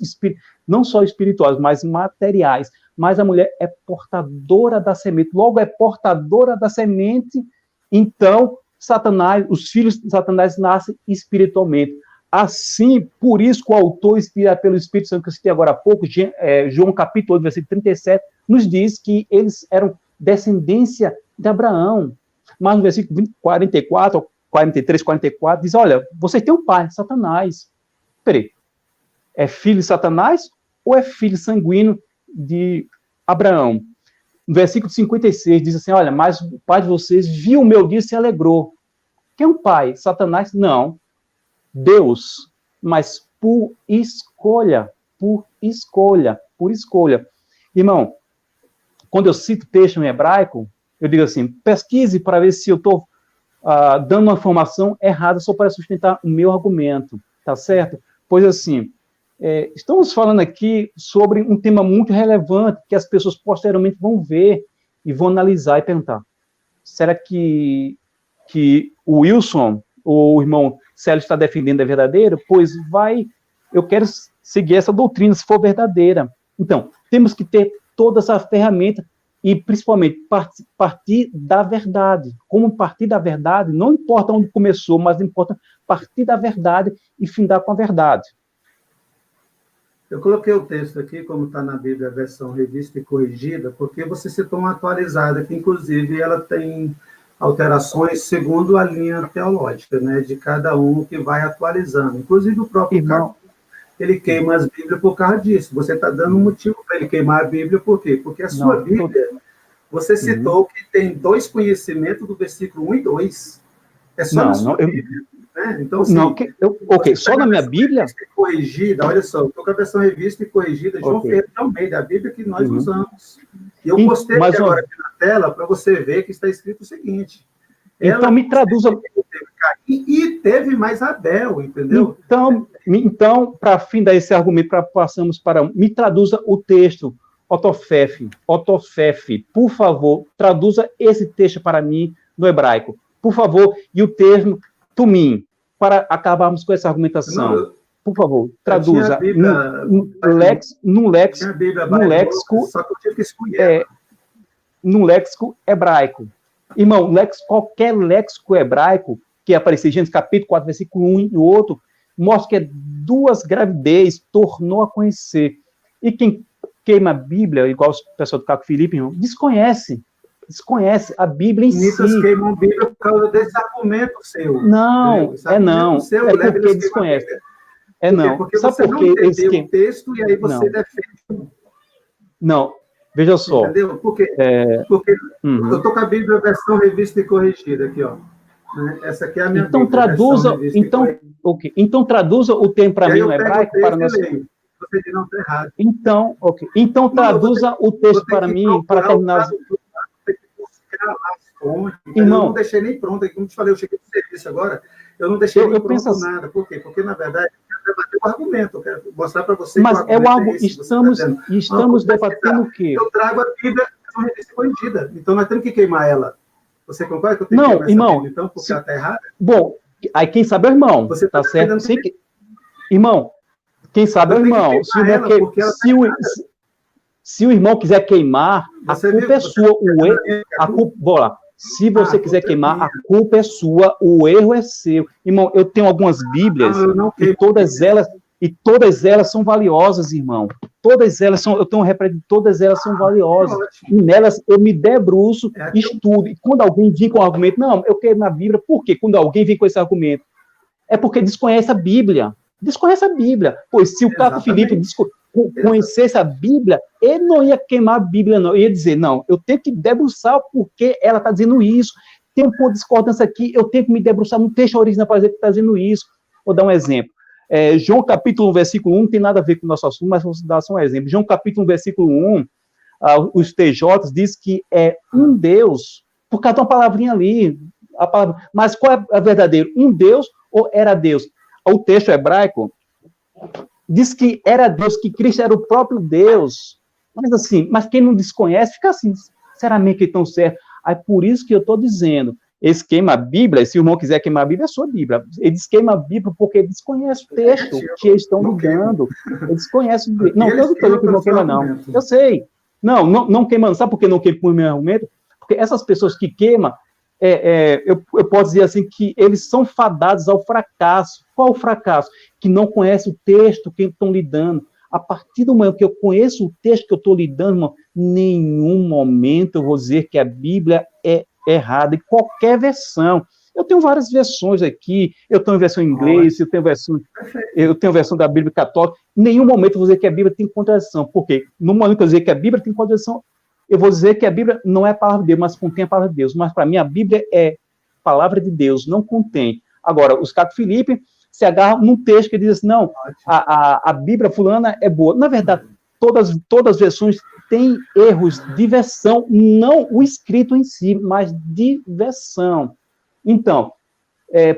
não só espirituais, mas materiais. Mas a mulher é portadora da semente. Logo, é portadora da semente, então, Satanás, os filhos de Satanás nascem espiritualmente. Assim, por isso que o autor, inspirado pelo Espírito Santo, que eu citei agora há pouco, João capítulo 8, versículo 37, nos diz que eles eram descendência de Abraão. Mas no versículo 44, 43, 44, diz, olha, você tem um pai, Satanás. Peraí, é filho de Satanás ou é filho sanguíneo de Abraão? No versículo 56 diz assim, olha, mas o pai de vocês viu o meu dia e se alegrou. Quem é o pai? Satanás? Não. Deus. Mas por escolha. Irmão, quando eu cito texto em hebraico, eu digo assim, pesquise para ver se eu estou dando uma informação errada só para sustentar o meu argumento, tá certo? Pois assim, estamos falando aqui sobre um tema muito relevante que as pessoas posteriormente vão ver e vão analisar e perguntar, será que o Wilson, ou o irmão Célio está defendendo é verdadeiro? Pois eu quero seguir essa doutrina, se for verdadeira. Então, temos que ter toda essa ferramenta e, principalmente, partir da verdade. Como partir da verdade, não importa onde começou, mas importa partir da verdade e findar com a verdade. Eu coloquei o texto aqui, como está na Bíblia, a versão revista e corrigida, porque você citou uma atualizada, que inclusive ela tem alterações segundo a linha teológica, né, de cada um que vai atualizando. Inclusive o próprio Caco, ele queima as Bíblias por causa disso. Você está dando um motivo para ele queimar a Bíblia, por quê? Porque a sua Bíblia, você citou que tem 2 conhecimentos do versículo 1 e 2. É só na sua Bíblia. Né? Então, assim, ok, só na minha Bíblia? Corrigida, olha só, estou com a versão revista e corrigida, João Ferreira de Almeida, a Bíblia que nós usamos. E eu postei agora aqui na tela para você ver que está escrito o seguinte. Então, me traduza. E teve mais Abel, entendeu? Então para fim desse argumento, passamos para. Me traduza o texto, Otofef, por favor, traduza esse texto para mim no hebraico, por favor, e o termo tumim, para acabarmos com essa argumentação. Por favor, traduza num léxico hebraico. Irmão, qualquer léxico hebraico que aparecer em Gênesis capítulo 4, versículo 1 e outro, mostra que 2 gravidez tornou a conhecer. E quem queima a Bíblia, igual o pessoal do Caco Felipe, irmão, desconhece a Bíblia em si. Queimam a Bíblia por causa desse argumento seu. Não, é porque desconhece. Porque você não entendeu o texto e aí você defende. Não, veja só. Entendeu? Porque eu estou com a Bíblia versão revista e corrigida aqui, ó. Essa aqui é a minha então, Bíblia. Então traduza o termo para mim no hebraico para nós. Você não está errado. Então traduza o texto para mim para terminar. Eu não deixei nem pronto, como te falei, eu cheguei no serviço agora, eu não deixei nem pronto assim, nada. Por quê? Porque, na verdade, eu quero debater o argumento, eu quero mostrar para você mas que o argumento estamos debatendo o quê? Eu trago a Bíblia com revista corrigida, então nós temos que queimar ela. Você concorda que eu tenho que queimar irmão, essa Bíblia, então, porque ela está errada? Bom, aí quem sabe é o irmão, você tá certo? Irmão, quem sabe é o irmão. Se o irmão quiser queimar, a culpa é sua. Se você quiser queimar, a culpa é sua, o erro é seu. Irmão, eu tenho algumas Bíblias e todas elas são valiosas, irmão. Eu tenho um reprédio de todas elas são valiosas. E nelas eu me debruço, estudo. E quando alguém vem com um argumento, não, eu queimo a Bíblia, por quê? Quando alguém vem com esse argumento, é porque desconhece a Bíblia. Desconhece a Bíblia. Pois se o Caco Felipe conhecesse a Bíblia, ele não ia queimar a Bíblia, não. Ele ia dizer, não, eu tenho que debruçar porque ela está dizendo isso. Tem um ponto de discordância aqui, eu tenho que me debruçar no texto original para dizer que está dizendo isso. Vou dar um exemplo. João capítulo 1, versículo 1, não tem nada a ver com o nosso assunto, mas vou dar só um exemplo. João capítulo 1, versículo 1, os TJs diz que é um Deus, por causa de uma palavrinha ali, mas qual é a verdadeira? Um Deus ou era Deus? O texto hebraico diz que era Deus, que Cristo era o próprio Deus. Mas quem não desconhece, fica assim, sinceramente, que estão certo. Aí por isso que eu estou dizendo, eles queimam a Bíblia, se o irmão quiser queimar a Bíblia, é a sua Bíblia. Eles queimam a Bíblia porque eles desconhecem o texto que eles estão ligando. Eles desconhecem o texto. Não, todo que o irmão queima, não. Eu sei. Não queimando. Sabe por que não queima por meu argumento? Porque essas pessoas que queimam, eu posso dizer assim, que eles são fadados ao fracasso. Qual o fracasso? Que não conhece o texto que estão lidando. A partir do momento que eu conheço o texto que eu estou lidando, irmão, nenhum momento eu vou dizer que a Bíblia é errada, em qualquer versão. Eu tenho várias versões aqui, eu tenho versão em inglês, eu tenho versão da Bíblia católica. Em nenhum momento eu vou dizer que a Bíblia tem contradição. Por quê? No momento que eu dizer que a Bíblia tem contradição, eu vou dizer que a Bíblia não é a palavra de Deus, mas contém a palavra de Deus. Mas para mim a Bíblia é palavra de Deus, não contém. Agora, os Caco Felipe se agarram num texto que diz assim, não, a Bíblia fulana é boa. Na verdade, todas as versões têm erros de versão, não o escrito em si, mas de versão. Então,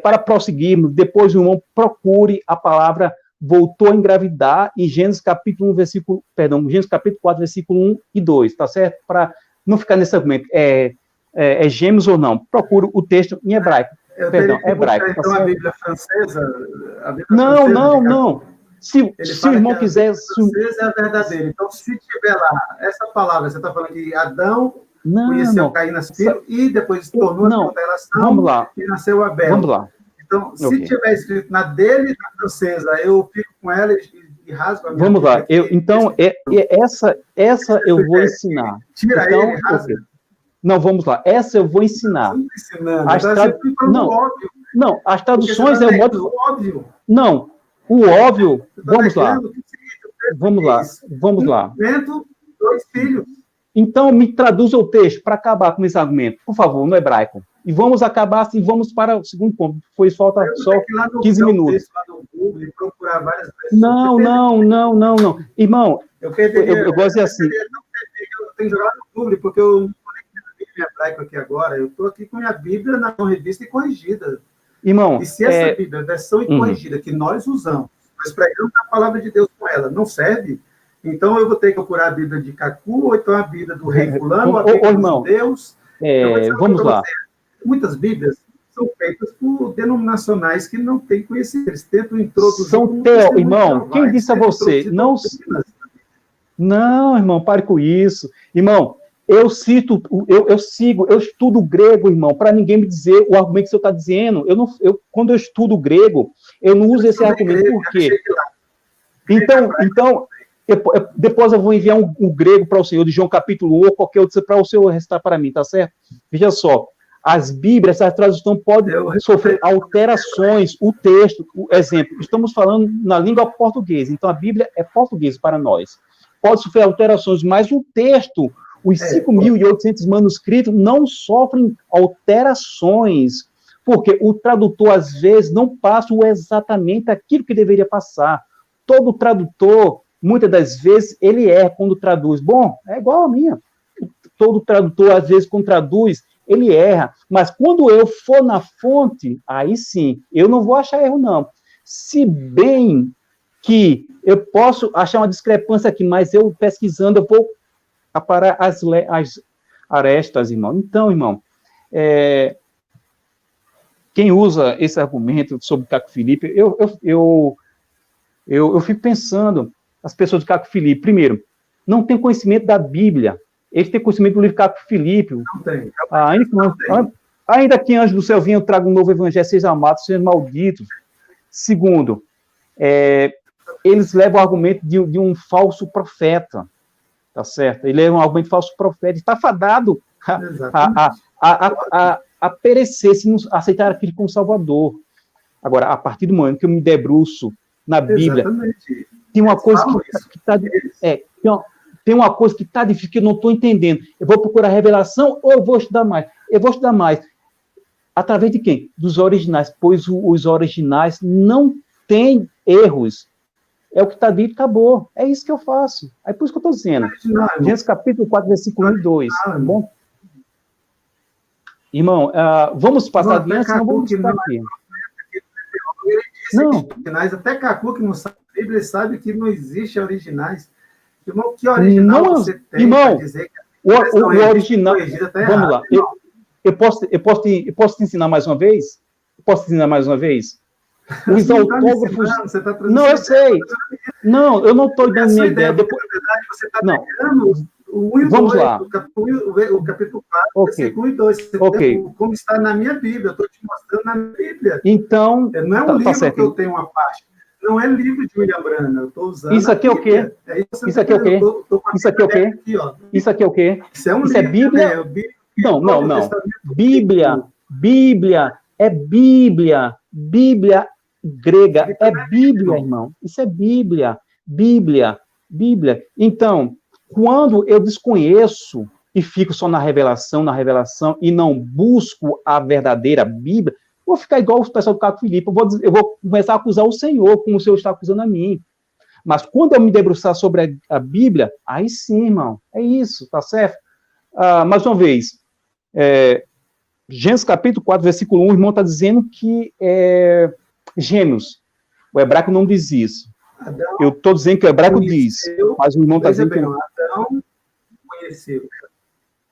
para prosseguirmos, depois o irmão procure a palavra voltou a engravidar em Gênesis capítulo 4, versículo 1 e 2, tá certo? Para não ficar nesse argumento, é gêmeos ou não. Procure o texto em hebraico. Hebraico. Então, a Bíblia francesa... Não. Se o irmão quiser... francesa é a verdadeira. Então, se tiver lá essa palavra, você está falando que Adão conheceu Caim, nasceu, e depois se tornou a relação e nasceu Abel. Vamos lá. Então, se tiver escrito na dele, na francesa, eu fico com ela e e rasgo a minha Vamos Bíblia lá. aqui. Então, essa eu vou ensinar. Tira Então, ele, rasga. ok. Não, vamos lá. Essa eu vou ensinar. Você não está ensinando, As tá tra- sempre falando Não, óbvio. não, as Porque você traduções tá é o negando modo. o óbvio. Não, o óbvio. Você tá Vamos lá. negando que o texto Vamos lá. diz, Vamos lá. vento, 2 filhos. Então, me traduza o texto para acabar com esse argumento, por favor, no hebraico. E vamos acabar assim, vamos para o segundo ponto. Falta Eu só tenho que ir lá no 15 minutos. texto, lá no Google, e procurar várias pessoas. Não. Irmão, Eu queria, eu gosto de assim. eu tenho que jogar no Google, porque eu não conectei a Bíblia em hebraico aqui agora. Eu estou aqui com minha Bíblia na revista e corrigida. Irmão, E se essa Bíblia, versão e corrigida, que nós usamos, nós pregamos a palavra de Deus com ela, não serve, então eu vou ter que procurar a Bíblia de Cacu, ou então a Bíblia do rei fulano, a Bíblia dos Deus. Vamos lá. Muitas Bíblias são feitas por denominacionais que não têm conhecimento. Eles tentam introduzir... Irmão, quem disse a você? Não, irmão, pare com isso. Irmão, eu estudo grego, irmão, para ninguém me dizer o argumento que você está dizendo. Quando eu estudo grego, eu não uso esse argumento. Por quê? Então, depois eu vou enviar um grego para o senhor, de João capítulo 1, ou qualquer outro, para o senhor recitar para mim, tá certo? Veja só, as Bíblias, essa tradução pode sofrer alterações, o texto, exemplo, estamos falando na língua portuguesa, então a Bíblia é português para nós. Pode sofrer alterações, mas o texto, os 5.800 manuscritos não sofrem alterações, porque o tradutor, às vezes, não passa exatamente aquilo que deveria passar. Todo tradutor, muitas das vezes, ele erra quando traduz. Bom, é igual a minha. Todo tradutor, às vezes, quando traduz, ele erra. Mas quando eu for na fonte, aí sim, eu não vou achar erro, não. Se bem que eu posso achar uma discrepância aqui, mas eu pesquisando, eu vou aparar as arestas, irmão. Então, irmão, quem usa esse argumento sobre Caco Filipe, eu fico pensando, as pessoas de Caco Filipe, primeiro, não tem conhecimento da Bíblia. Eles têm conhecimento do livro Caco Filipe. Não tem. Ainda que anjo do céu vinha, eu trago um novo evangelho, sejam amados, sejam malditos. Segundo, eles levam o argumento de um falso profeta, tá certo? Ele é um argumento de falso profeta, está fadado a perecer se não aceitar aquilo como Salvador. Agora, a partir do momento que eu me debruço na Bíblia, tem uma coisa que está tem uma coisa que está difícil, que eu não estou entendendo. Eu vou procurar revelação ou eu vou estudar mais? Eu vou estudar mais. Através de quem? Dos originais, pois os originais não têm erros. É o que está dito, acabou. É isso que eu faço. É por isso que eu estou dizendo. Gênesis capítulo 4, versículo 1 e 2. Tá bom? Irmão, vamos passar adiante, senão vamos ficar aqui. Não. Até Cacu, que não sabe a Bíblia, ele sabe que não existe originais. Irmão, que original você tem para dizer que o original... Vamos lá. Eu posso te ensinar mais uma vez? Posso te ensinar mais uma vez? Os autógrafos... Não, eu sei. Não, eu não estou dando minha ideia. Depois... Na verdade, você está pegando o 1 e o 2, vamos lá. O capítulo 4, versículo 1 e 2. Como está na minha Bíblia. Eu estou te mostrando na minha Bíblia. Então... Não é um livro que eu tenho uma parte. Não é livro de William Branham. Eu estou usando... Isso aqui é o quê? Isso aqui é o quê? Isso aqui é o quê? Isso aqui é o quê? Isso é um livro. Isso é Bíblia? Não. Bíblia é Bíblia. Bíblia grega é Bíblia, irmão. Isso é Bíblia. Bíblia. Então, quando eu desconheço e fico só na revelação, e não busco a verdadeira Bíblia, vou ficar igual o pessoal do Caco Filipe, eu vou começar a acusar o Senhor, como o Senhor está acusando a mim. Mas quando eu me debruçar sobre a Bíblia, aí sim, irmão, é isso, tá certo? Mais uma vez, Gênesis capítulo 4, versículo 1, o irmão está dizendo que gêmeos. O hebraico não diz isso. Adão, eu estou dizendo que o hebraico diz, mas o irmão está dizendo que... Adão conheceu,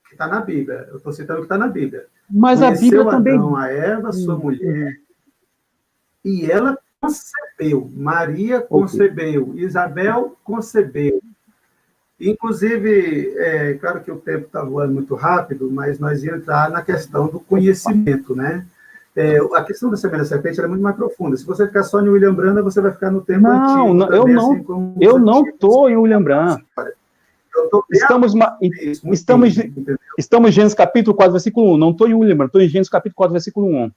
que está na Bíblia. Eu estou citando o que está na Bíblia. Mas a Bíblia também... Adão, a Eva, sua mulher, e ela concebeu. Maria concebeu. Isabel concebeu. Inclusive, claro que o tempo está voando muito rápido, mas nós íamos entrar na questão do conhecimento, né? A questão da semente da serpente é muito mais profunda. Se você ficar só em William Branham, você vai ficar no tempo antigo. Não, eu não estou em William Branham. Estamos em Gênesis capítulo 4, versículo 1. Não estou em William Branham, estou em Gênesis capítulo 4, versículo 1.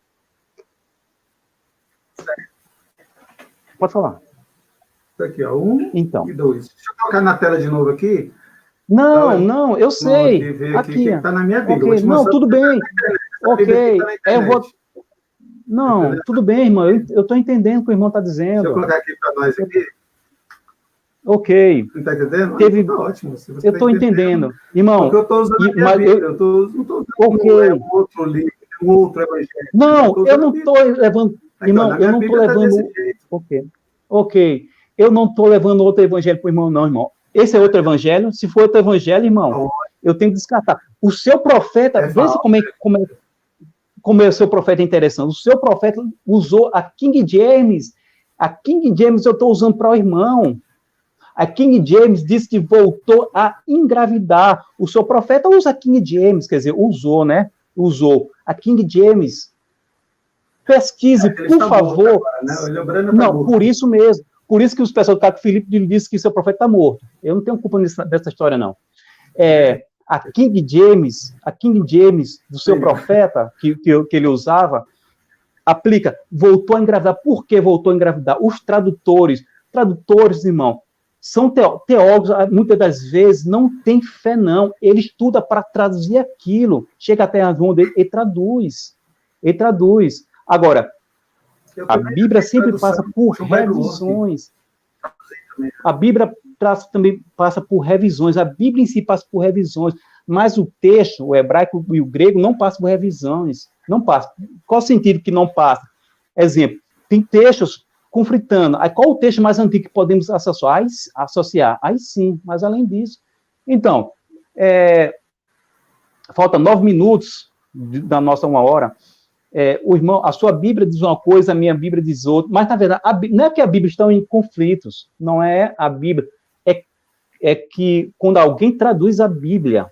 Pode falar. Isso aqui, ó, 1 então. e 2. Deixa eu colocar na tela de novo aqui. Não, eu sei. Aqui. Está na minha Bíblia. Okay. Não, tudo bem. Ok. Não, tudo bem, irmão. Eu estou entendendo o que o irmão está dizendo. Deixa eu colocar aqui para nós aqui. Ok. Não está entendendo? Tá ótimo. Eu estou entendendo. Irmão. Porque eu estou usando a minha Bíblia. Eu não estou usando um outro livro, um outro evangelho. Não, eu não estou levando. Irmão, eu não estou levando. Ok. Eu não estou levando outro evangelho para o irmão, não, irmão. Esse é outro evangelho. Se for outro evangelho, irmão, eu tenho que descartar. O seu profeta, veja como é o seu profeta interessante. O seu profeta usou a King James. A King James eu estou usando para o irmão. A King James disse que voltou a engravidar. O seu profeta usa a King James, quer dizer, usou, né? Usou. A King James. Pesquise, por favor. Agora, né? Não, por isso mesmo. Por isso que os pessoal do Caco Filipe disse que seu profeta está morto. Eu não tenho culpa dessa história, não. A King James do seu profeta, que ele usava, aplica, voltou a engravidar. Por que voltou a engravidar? Os tradutores, irmão, são teólogos, muitas das vezes, não tem fé, não. Ele estuda para traduzir aquilo. Chega até a mão dele e traduz. Ele traduz. Agora, a Bíblia sempre passa por revisões. A Bíblia também passa por revisões. A Bíblia em si passa por revisões. Mas o texto, o hebraico e o grego, não passa por revisões. Não passa. Qual o sentido que não passa? Exemplo, tem textos conflitando. Aí, qual o texto mais antigo que podemos associar? Aí sim, mas além disso. Então, falta 9 minutos da nossa 1 hora. O irmão, a sua Bíblia diz uma coisa, a minha Bíblia diz outra, mas, na verdade, não é que a Bíblia está em conflitos, não é a Bíblia, é que quando alguém traduz a Bíblia,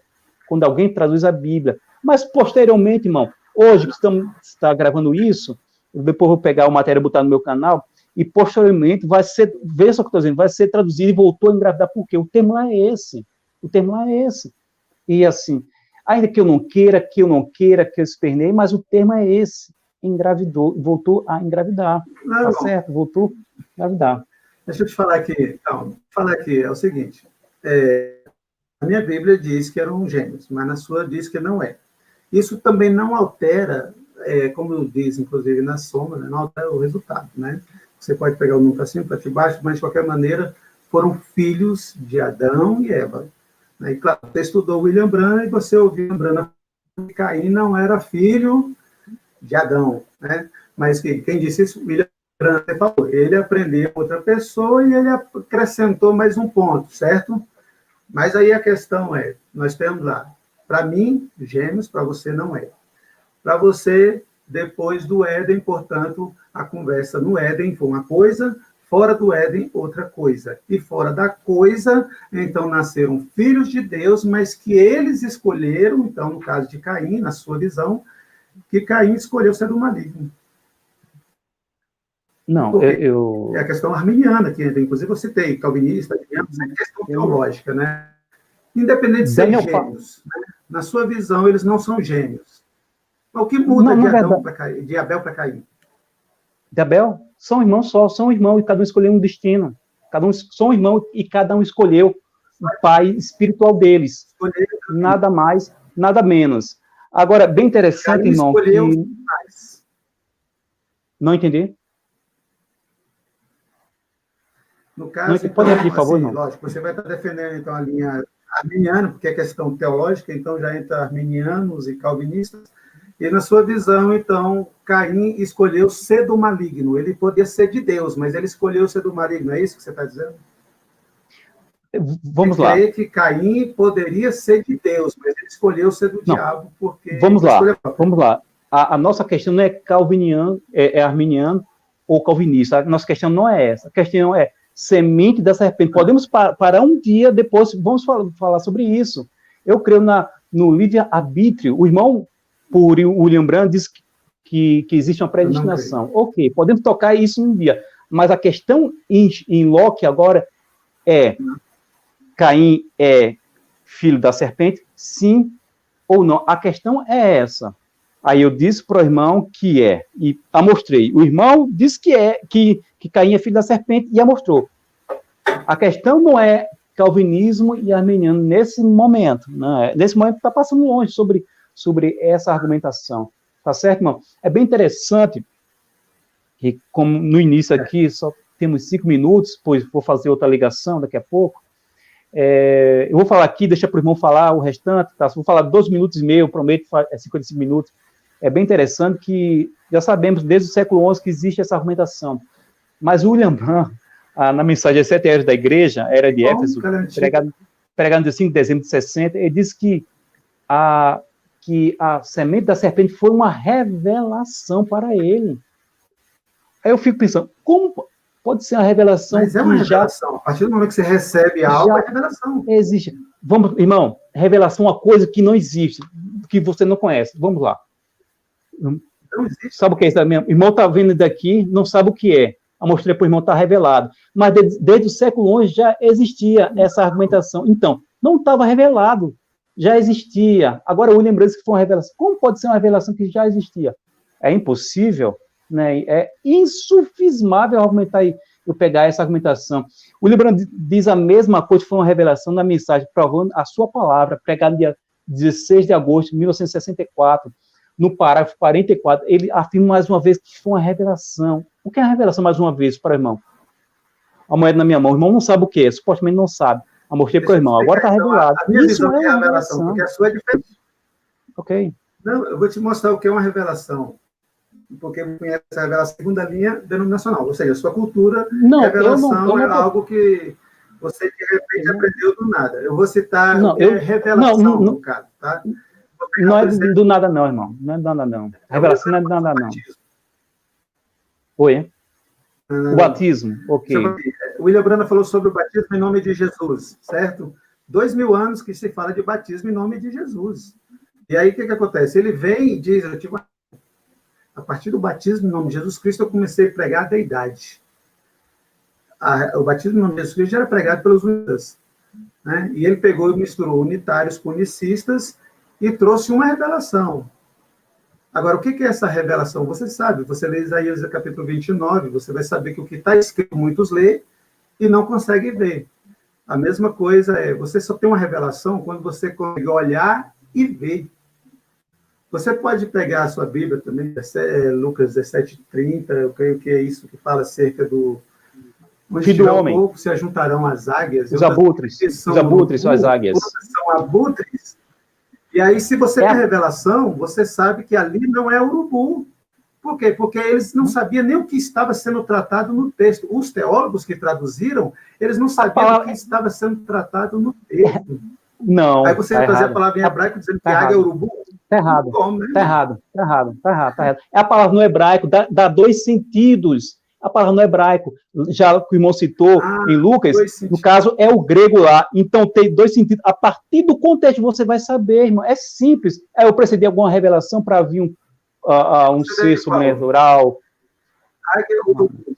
mas, posteriormente, irmão, hoje que está gravando isso, depois vou pegar a matéria e botar no meu canal, e, posteriormente, veja só o que eu estou dizendo, vai ser traduzido e voltou a engravidar, por quê? O termo lá é esse, e, assim, ainda que eu não queira, que eu esperneie, mas o termo é esse. Engravidou, voltou a engravidar. Tá certo? Voltou a engravidar. Deixa eu te falar aqui. Então, é o seguinte. A minha Bíblia diz que eram gêmeos, mas na sua diz que não é. Isso também não altera, como diz, inclusive, na soma, né, não altera o resultado, né? Você pode pegar o número para cima, para baixo, mas, de qualquer maneira, foram filhos de Adão e Eva. E, claro, você estudou William Branham e você ouviu William Branham que Caim não era filho de Adão, né? Mas quem disse isso? William Branham falou. Ele aprendeu outra pessoa e ele acrescentou mais um ponto, certo? Mas aí a questão é, nós temos lá, para mim, gêmeos, para você não é. Para você, depois do Éden, portanto, a conversa no Éden foi uma coisa, fora do Éden, outra coisa. E fora da coisa, então, nasceram filhos de Deus, mas que eles escolheram, então, no caso de Caim, na sua visão, que Caim escolheu ser do maligno. Não, É a questão arminiana, que inclusive eu citei, calvinista, é questão teológica, né? Independente de ser gêmeos, né? Na sua visão, eles não são gêmeos. Mas o que muda de Abel para Caim? De Abel? São irmãos só, são irmãos e cada um escolheu um destino. São irmãos e cada um escolheu o pai espiritual deles. Nada mais, nada menos. Agora, bem interessante, irmão. Não entendi? No caso, não, pode repetir, por favor, não. Lógico, você vai estar defendendo, então, a linha arminiana, porque é questão teológica, então já entra arminianos e calvinistas. E na sua visão, então, Caim escolheu ser do maligno. Ele podia ser de Deus, mas ele escolheu ser do maligno. É isso que você está dizendo? Vamos lá. Que Caim poderia ser de Deus, mas ele escolheu ser do diabo porque... Vamos lá. A nossa questão não é calviniano, é arminiano ou calvinista. A nossa questão não é essa. A questão é semente da serpente. Podemos parar um dia, depois vamos falar sobre isso. Eu creio no livre-arbítrio. O irmão William Branham diz que existe uma predestinação. Ok, podemos tocar isso um dia, mas a questão em loco agora é: Caim é filho da serpente, sim ou não? A questão é essa. Aí eu disse para o irmão que é, e amostrei. O irmão disse que é, que Caim é filho da serpente, e amostrou. A questão não é calvinismo e arminiano nesse momento, né? Nesse momento está passando longe sobre essa argumentação. Tá certo, irmão? É bem interessante que, como no início aqui, só temos 5 minutos, pois vou fazer outra ligação daqui a pouco. Eu vou falar aqui, deixa para o irmão falar o restante, tá? Vou falar 2 minutos e meio, prometo, 55 minutos. É bem interessante que já sabemos desde o século XI que existe essa argumentação. Mas William Branham, na mensagem às 7 horas da igreja, era de Éfeso, pregado no 5 de dezembro de 60, ele disse que a semente da serpente foi uma revelação para ele. Aí eu fico pensando, como pode ser uma revelação? Mas é uma revelação. A partir do momento que você recebe algo, é revelação. Existe. Vamos, irmão, revelação é uma coisa que não existe, que você não conhece. Vamos lá. Não existe. Sabe o que é isso? O irmão está vendo daqui, não sabe o que é. Eu mostrei para o irmão, está revelado. Mas desde o século XI já existia essa argumentação. Então, não estava revelado. Já existia. Agora, o William Branham que foi uma revelação. Como pode ser uma revelação que já existia? É impossível, né? É insufismável argumentar aí, eu pegar essa argumentação. O William Branham diz a mesma coisa que foi uma revelação na mensagem, provando a sua palavra, pregada dia 16 de agosto de 1964, no parágrafo 44. Ele afirma mais uma vez que foi uma revelação. O que é uma revelação, mais uma vez, para o irmão? A moeda na minha mão. O irmão não sabe o que é, supostamente não sabe. Eu mostrei para o irmão, agora está revelado. A minha visão é uma revelação, porque a sua é diferente. Ok. Não, eu vou te mostrar o que é uma revelação. Porque eu conheço a revelação segunda linha denominacional. Ou seja, a sua cultura, revelação é algo que você, de repente, aprendeu do nada. Eu vou citar o que é revelação, no caso, tá? Não é do nada, não, irmão. Não é do nada, não. Revelação não é do nada, não. Oi? O batismo, ok. O William Branham falou sobre o batismo em nome de Jesus, certo? 2000 anos que se fala de batismo em nome de Jesus. E aí, o que acontece? Ele vem e diz, a partir do batismo em nome de Jesus Cristo, eu comecei a pregar a deidade. O batismo em nome de Jesus Cristo já era pregado pelos unitas, né? E ele pegou e misturou unitários com unicistas e trouxe uma revelação. Agora, o que é essa revelação? Você sabe, você lê Isaías capítulo 29, você vai saber que o que está escrito muitos lê e não conseguem ver. A mesma coisa você só tem uma revelação quando você consegue olhar e ver. Você pode pegar a sua Bíblia também, Lucas 17:30, eu creio que é isso que fala acerca do... Onde do homem. Pouco se ajuntarão as águias. Os abutres são as águias. São abutres. E aí, se você tem revelação, você sabe que ali não é urubu. Por quê? Porque eles não sabiam nem o que estava sendo tratado no texto. Os teólogos que traduziram, eles não sabiam o que estava sendo tratado no texto. Não. Aí você vai trazer a palavra em hebraico dizendo que águia é urubu. Está errado. Está errado. É a palavra no hebraico, dá 2 sentidos. A palavra no hebraico, já que o irmão citou em Lucas, no caso é o grego lá, então tem 2 sentidos. A partir do contexto você vai saber, irmão, é simples. Eu precisei de alguma revelação para vir um ser sobrenatural. Urubu.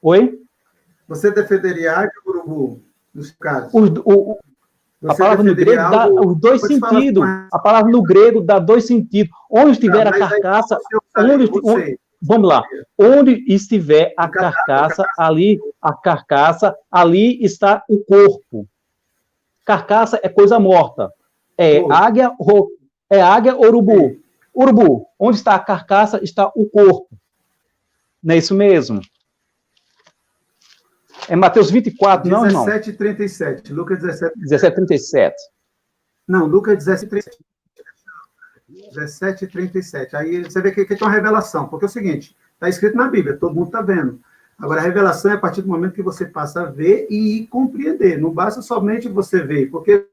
Oi? Você defenderia águia ou urubu, nos casos? A palavra no grego dá os 2 sentidos. A palavra no grego dá 2 sentidos. Onde estiver a carcaça... Vamos lá. Onde estiver a carcaça, ali está o corpo. Carcaça é coisa morta. É águia ou urubu. Urubu. Onde está a carcaça, está o corpo. Não é isso mesmo? É Mateus 24, não, irmão? 17:37. Lucas 17:37. Não, Lucas 17:37. 17:37. Aí você vê que é uma revelação, porque é o seguinte, está escrito na Bíblia, todo mundo está vendo. Agora, a revelação é a partir do momento que você passa a ver e compreender. Não basta somente você ver, porque...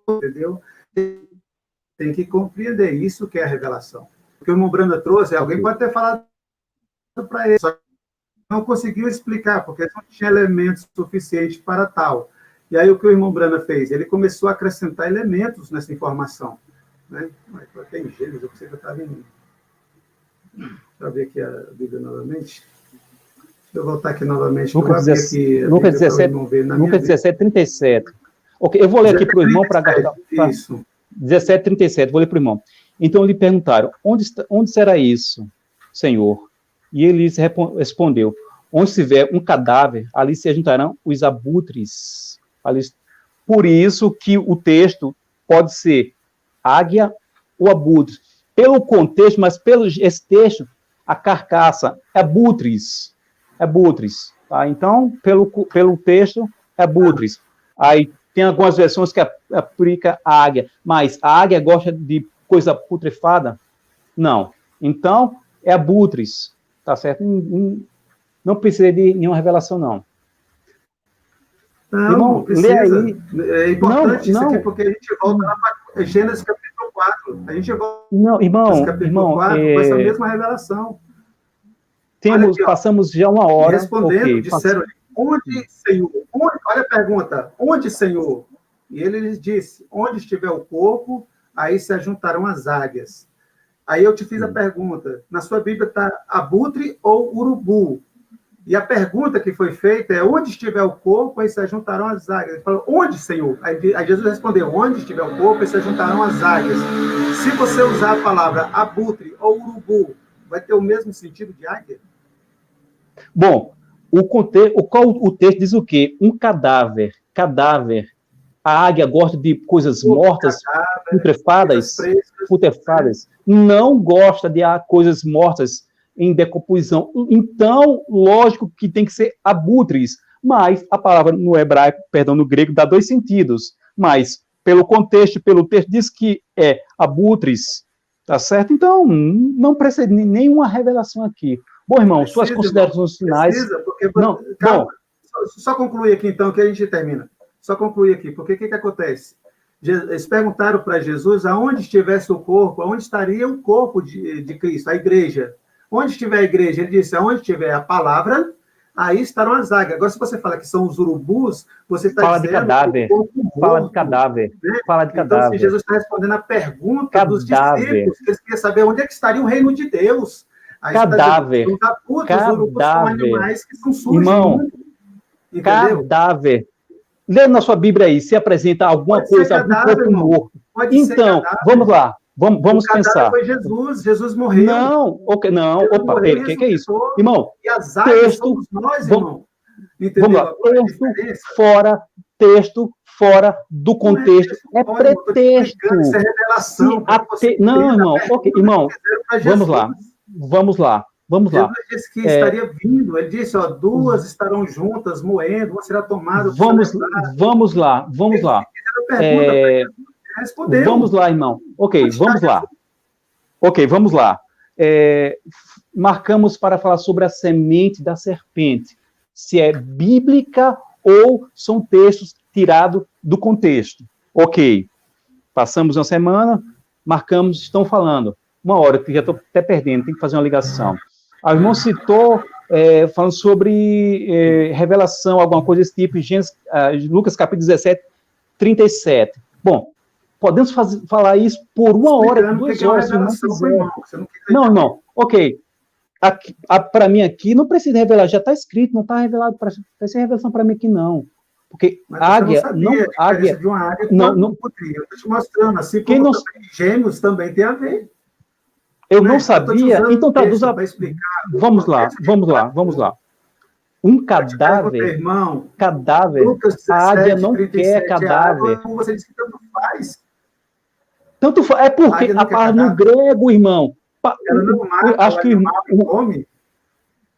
Entendeu? Tem que compreender. Isso que é a revelação. O que o irmão Branda trouxe, alguém pode ter falado para ele, só que não conseguiu explicar, porque não tinha elementos suficientes para tal. E aí, o que o irmão Branda fez? Ele começou a acrescentar elementos nessa informação. né? Mas tem Gênesis, eu pensei que eu estava em... Deixa eu ver aqui a Bíblia novamente. Deixa eu voltar aqui novamente. Lucas 17, 37. Ok, eu vou ler aqui para o irmão para gastar. Isso. 17, 37, vou ler para o irmão. Então lhe perguntaram, onde será isso, Senhor? E ele respondeu, onde estiver um cadáver, ali se juntarão os abutres. Por isso que o texto pode ser águia ou abutre. Pelo contexto, mas pelo esse texto, a carcaça é abutres. Abutres. Tá? Então, pelo texto, é abutres. Aí tem algumas versões que aplica a águia, mas a águia gosta de coisa putrefada? Não. Então, é abutres. Tá certo? Não precisa de nenhuma revelação, não. Não, irmão, não precisa. Lê aí. É importante isso aqui, porque a gente volta lá para Gênesis capítulo 4. A gente volta irmão, capítulo 4 com essa mesma revelação. Aqui, passamos já uma hora. Respondendo, disseram, onde, Senhor? Olha a pergunta, onde, Senhor? E ele lhes disse, onde estiver o corpo, aí se ajuntarão as águias. Aí eu te fiz a pergunta, na sua Bíblia está abutre ou urubu? E a pergunta que foi feita é, onde estiver o corpo, aí se ajuntarão as águias. Ele falou, onde, Senhor? Aí Jesus respondeu, onde estiver o corpo, aí se ajuntarão as águias. Se você usar a palavra abutre ou urubu, vai ter o mesmo sentido de águia? Bom, o texto diz o quê? Um cadáver. A águia gosta de coisas mortas, putrefadas. Não gosta de coisas mortas em decomposição. Então, lógico que tem que ser abutres. Mas a palavra no hebraico, no grego, dá dois sentidos. Mas, pelo contexto, pelo texto, diz que é abutres. Tá certo? Então, não precisa de nenhuma revelação aqui. Bom, irmão, suas considerações finais... Só concluir aqui, então, que a gente termina. Só concluir aqui, porque o que acontece? Eles perguntaram para Jesus aonde estivesse o corpo, aonde estaria o corpo de Cristo, a igreja. Onde estiver a igreja, ele disse, aonde estiver a palavra, aí estarão as águias. Agora, se você fala que são os urubus, você está dizendo... Fala de cadáver. Né? Fala de cadáver. Então, se Jesus está respondendo a pergunta dos discípulos, que eles queriam saber onde é que estaria o reino de Deus. Aí cadáver. Os urubus são animais que são sujos. Irmão, cadáver. Lê na sua Bíblia aí, se apresenta alguma coisa, algum corpo morto. Então, vamos lá. Vamos pensar. Foi Jesus morreu. Não, opa, o que é isso? Irmão, e as águias somos nós, irmão. Vamos lá, texto fora do contexto. É pretexto. Isso é revelação. Não, irmão, irmão, vamos lá. Jesus disse que estaria vindo. Ele disse, duas estarão juntas, moendo, uma será tomada. Vamos lá. Vamos lá, irmão. Vamos lá. Marcamos para falar sobre a semente da serpente. Se é bíblica ou são textos tirados do contexto. Ok. Passamos uma semana, marcamos, estão falando. Uma hora, que já estou até perdendo, tem que fazer uma ligação. A irmã citou, falando sobre revelação, alguma coisa desse tipo, Lucas capítulo 17, 37. Bom, podemos falar isso por uma hora, 2 horas, se não quiser. Não. Ok. Para mim aqui, não precisa revelar, já está escrito, não está revelado, para ser revelação para mim aqui, não. Porque águia... águia de uma águia não, eu estou te mostrando, assim como não, gêmeos também tem a ver. Eu não sabia, então traduz a... Vamos lá. Um cadáver, a águia não quer cadáver. Você disse que tanto faz. Tanto faz, é porque a palavra no grego, irmão...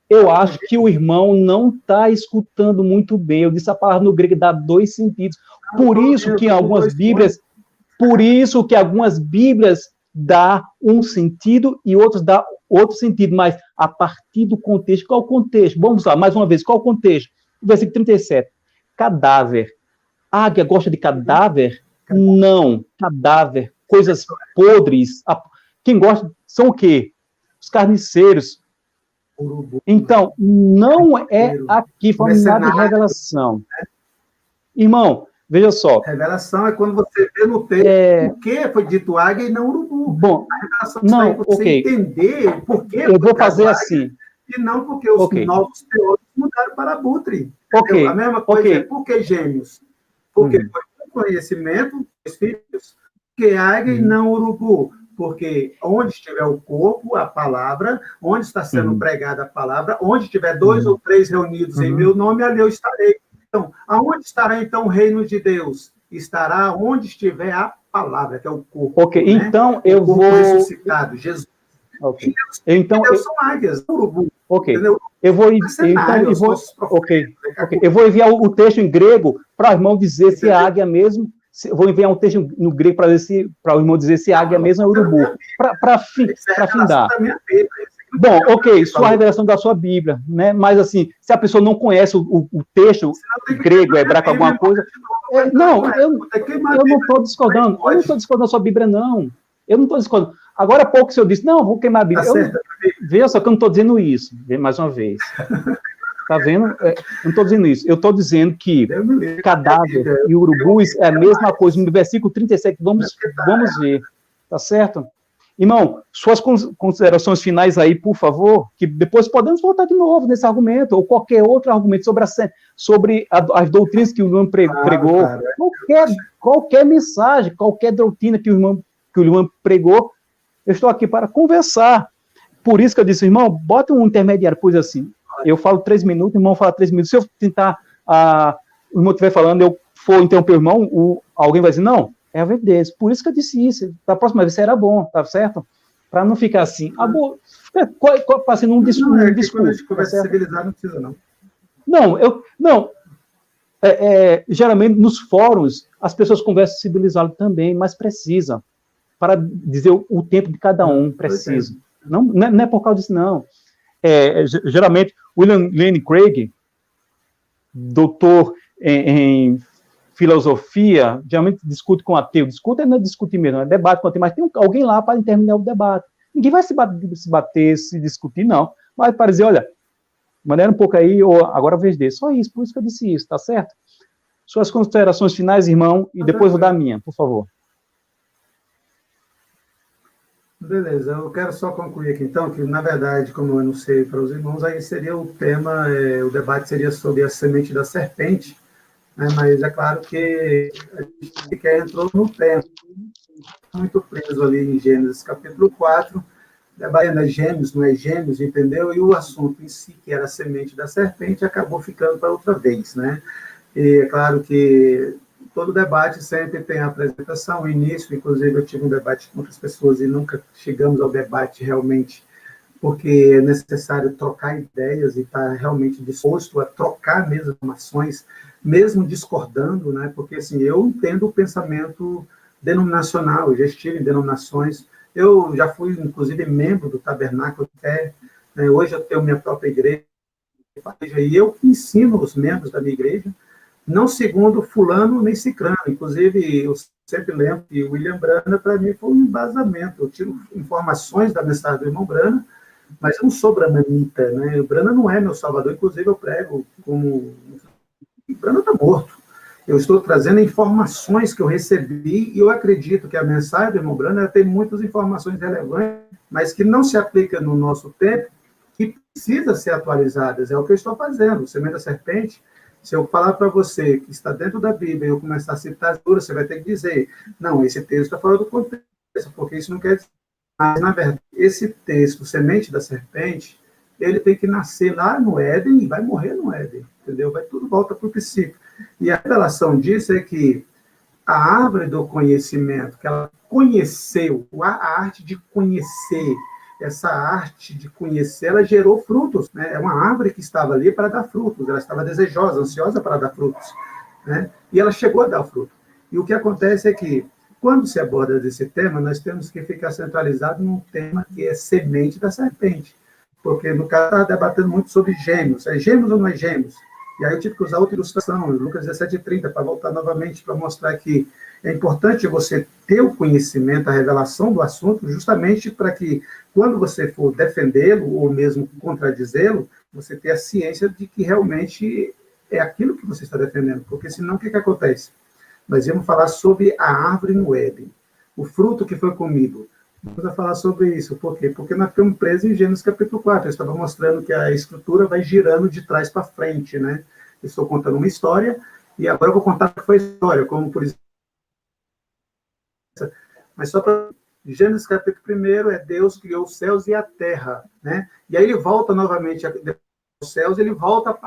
Eu acho que o irmão não está escutando muito bem. Eu disse a palavra no grego dá 2 sentidos. Por isso que algumas Bíblias dá um sentido e outros dá outro sentido, mas a partir do contexto. Qual o contexto? Vamos lá, mais uma vez, qual o contexto? Versículo 37. Cadáver. A águia gosta de cadáver? Não. Cadáver. Coisas podres. Quem gosta são o quê? Os carniceiros. Então, não é aqui falando nada de revelação. Irmão, Veja só. Revelação é quando você vê no texto por que foi dito águia e não urubu. Bom, A revelação não, é você entender o porquê. Eu vou fazer assim. E não porque os novos teóricos mudaram para abutre. A mesma coisa é por que gêmeos? Porque foi um conhecimento dos filhos, que águia e não urubu. Porque onde estiver o corpo, a palavra, onde está sendo pregada a palavra, onde tiver 2 ou 3 reunidos em meu nome, ali eu estarei. Então, aonde estará então o reino de Deus? Estará onde estiver a palavra, que é o corpo. Ok, né? Então eu vou... ressuscitado, Jesus. Okay. Então, são águias, urubu. Ok. Entendeu? Eu vou enviar o texto em grego para o irmão dizer se é águia mesmo. Vou enviar um texto no grego para o irmão dizer se é águia mesmo ou urubu. Para findar. Bom, ok, sua revelação da sua Bíblia, né? Mas assim, se a pessoa não conhece o texto grego, hebraico, alguma coisa. Não, eu não estou discordando. Eu não estou discordando da sua Bíblia, não. Eu não estou discordando. Agora há pouco o senhor disse, não, vou queimar a Bíblia. Veja só que eu não estou dizendo isso, mais uma vez. Está vendo? Eu não estou dizendo isso. Eu estou dizendo que cadáver e urubus é a mesma coisa. No versículo 37, vamos ver. Tá certo? Irmão, suas considerações finais aí, por favor, que depois podemos voltar de novo nesse argumento, ou qualquer outro argumento sobre as doutrinas que o irmão pregou. Qualquer mensagem, qualquer doutrina que o irmão pregou, eu estou aqui para conversar. Por isso que eu disse, irmão, bota um intermediário, pois assim, eu falo 3 minutos, o irmão fala 3 minutos. Se eu tentar, o irmão estiver falando, eu for interromper o irmão, alguém vai dizer, não, é a verdade. Por isso que eu disse isso. Da próxima vez será bom, tá certo? Para não ficar assim. Passando um discurso. Quando a gente conversa civilizado, não precisa, não. Não. Geralmente, nos fóruns, as pessoas conversam civilizado também, mas precisa. Para dizer o tempo de cada um, precisa. Não é por causa disso, não. Geralmente, William Lane Craig, doutor em filosofia, geralmente discute com ateu. Discute não é discutir mesmo, é debate com ateu, mas tem alguém lá para terminar o debate. Ninguém vai se discutir, não. Vai para dizer, olha, maneira um pouco aí, ou agora a vez dele. Só isso, por isso que eu disse isso, tá certo? Suas considerações finais, irmão, e depois vou dar a minha, por favor. Beleza, eu quero só concluir aqui, então, que, na verdade, como eu anunciei para os irmãos, aí seria o tema, o debate seria sobre a semente da serpente, né, mas é claro que a gente entrou no tema, muito preso ali em Gênesis capítulo 4, debatendo é gêmeos, não é gêmeos, entendeu? E o assunto em si, que era a semente da serpente, acabou ficando para outra vez, né? E é claro que todo debate sempre tem a apresentação, o início, inclusive eu tive um debate com outras pessoas e nunca chegamos ao debate realmente, porque é necessário trocar ideias e estar realmente disposto a trocar mesmo informações, mesmo discordando, né? Porque assim, eu entendo o pensamento denominacional, eu já estive em denominações, eu já fui, inclusive, membro do Tabernáculo até, né? Hoje eu tenho minha própria igreja, e eu ensino os membros da minha igreja, não segundo fulano nem cicrano. Inclusive, eu sempre lembro que o William Brana, para mim, foi um embasamento. Eu tiro informações da mensagem do irmão Brana, mas eu não sou brananita, né? O Brana não é meu salvador, inclusive eu prego como... O Brana está morto. Eu estou trazendo informações que eu recebi e eu acredito que a mensagem do irmão Brana tem muitas informações relevantes, mas que não se aplica no nosso tempo, que precisa ser atualizadas. É o que eu estou fazendo. O Semente da Serpente, se eu falar para você que está dentro da Bíblia e eu começar a citar as duras, você vai ter que dizer, não, esse texto está fora do contexto, porque isso não quer dizer. Mas, na verdade, esse texto, Semente da Serpente, ele tem que nascer lá no Éden e vai morrer no Éden, entendeu? Vai tudo volta para o princípio. E a revelação disso é que a árvore do conhecimento, que ela conheceu, a arte de conhecer, essa arte de conhecer, ela gerou frutos, né? É uma árvore que estava ali para dar frutos, ela estava desejosa, ansiosa para dar frutos, né? E ela chegou a dar fruto. E o que acontece é que, quando se aborda desse tema, nós temos que ficar centralizado num tema que é semente da serpente, porque no caso está debatendo muito sobre gêmeos, é gêmeos ou não é gêmeos? E aí eu tive que usar outra ilustração, Lucas 17:30, para voltar novamente, para mostrar que é importante você ter o conhecimento, a revelação do assunto, justamente para que, quando você for defendê-lo, ou mesmo contradizê-lo, você tenha a ciência de que realmente é aquilo que você está defendendo. Porque senão, o que acontece? Nós íamos falar sobre a árvore no Éden, o fruto que foi comido. Vamos falar sobre isso. Por quê? Porque nós ficamos presos em Gênesis capítulo 4. Eu estava mostrando que a escritura vai girando de trás para frente, né? Eu estou contando uma história, e agora eu vou contar o que foi a história, como, por exemplo, mas só para Gênesis capítulo 1 é Deus criou os céus e a terra, né? E aí ele volta novamente aos céus, ele volta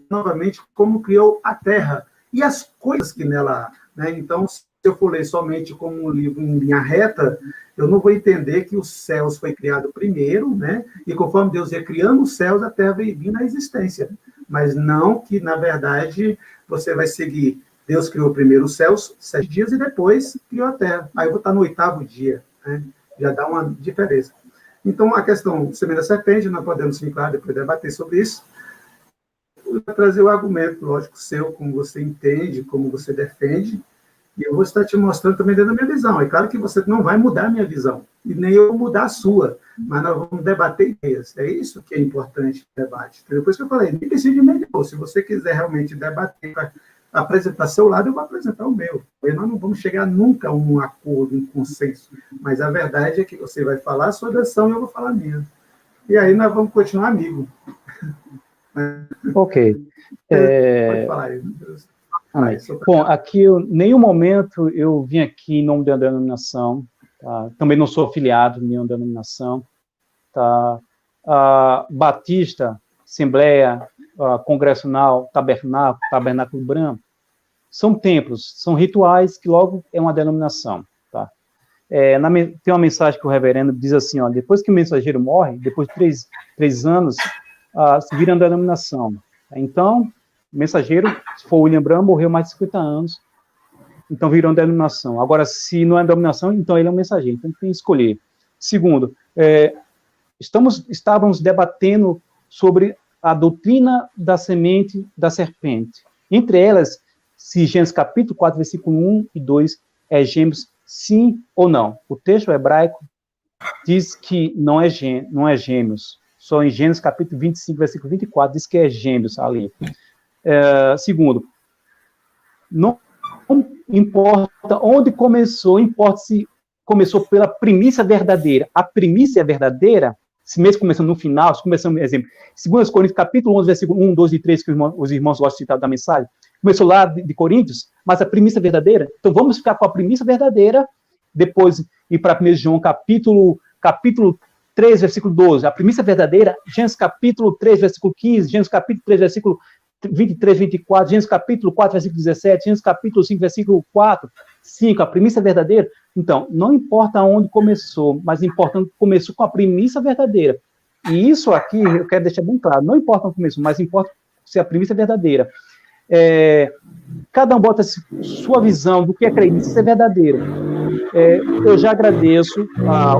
novamente como criou a terra e as coisas que nela há, né? Então, se eu for ler somente como um livro em linha reta, eu não vou entender que os céus foi criado primeiro, né? E conforme Deus ia criando os céus, a terra veio vindo à existência. Mas não que, na verdade, você vai seguir. Deus criou primeiro os céus, 7 dias, e depois criou a terra. Aí eu vou estar no 8º dia, né? Já dá uma diferença. Então, a questão semente da serpente, nós podemos, sim, claro, depois debater sobre isso. Eu vou trazer o argumento, lógico, seu, como você entende, como você defende, e eu vou estar te mostrando também dentro da minha visão. É claro que você não vai mudar a minha visão, e nem eu vou mudar a sua, mas nós vamos debater ideias. É isso que é importante no debate. Depois que eu falei, nem decide melhor. Se você quiser realmente debater, apresentar seu lado, eu vou apresentar o meu. E nós não vamos chegar nunca a um acordo, um consenso. Mas a verdade é que você vai falar a sua versão e eu vou falar a minha. E aí nós vamos continuar amigos. Ok. Pode falar aí. Bom, aqui, em nenhum momento eu vim aqui em nome da denominação, tá? Também não sou afiliado em nenhuma denominação, tá? Batista, Assembleia, Congressional, Tabernáculo Branco, são templos, são rituais que logo é uma denominação, tá? Tem uma mensagem que o reverendo diz assim, ó, depois que o mensageiro morre, depois de 3 anos, se vira uma denominação. Então, o mensageiro, se for William Branham, morreu mais de 50 anos, então virou uma denominação. Agora, se não é denominação, então ele é um mensageiro, então tem que escolher. Segundo, estávamos debatendo sobre a doutrina da semente da serpente. Entre elas, se Gênesis capítulo 4, versículo 1 e 2 é gêmeos, sim ou não. O texto hebraico diz que não é gêmeos. Só em Gênesis capítulo 25, versículo 24, diz que é gêmeos ali. Segundo, não importa onde começou, importa se começou pela primícia verdadeira. A primícia verdadeira, se mesmo começando no final, se começando, exemplo, 2 Coríntios capítulo 11, versículo 1, 2 e 3, que os irmãos gostam de citar da mensagem, começou lá de Coríntios, mas a primícia verdadeira, então vamos ficar com a primícia verdadeira, depois ir para 1 João capítulo 3, versículo 12, a primícia verdadeira, Gênesis capítulo 3, versículo 15, Gênesis capítulo 3, versículo 23, 24, Gênesis capítulo 4, versículo 17, Gênesis capítulo 5, versículo 4, 5, a primícia verdadeira. Então, não importa onde começou, mas importa que começou com a primícia verdadeira. E isso aqui, eu quero deixar bem claro, não importa onde começou, mas importa se a primícia é verdadeira. Cada um bota sua visão do que acredita ser verdadeiro. Eu já agradeço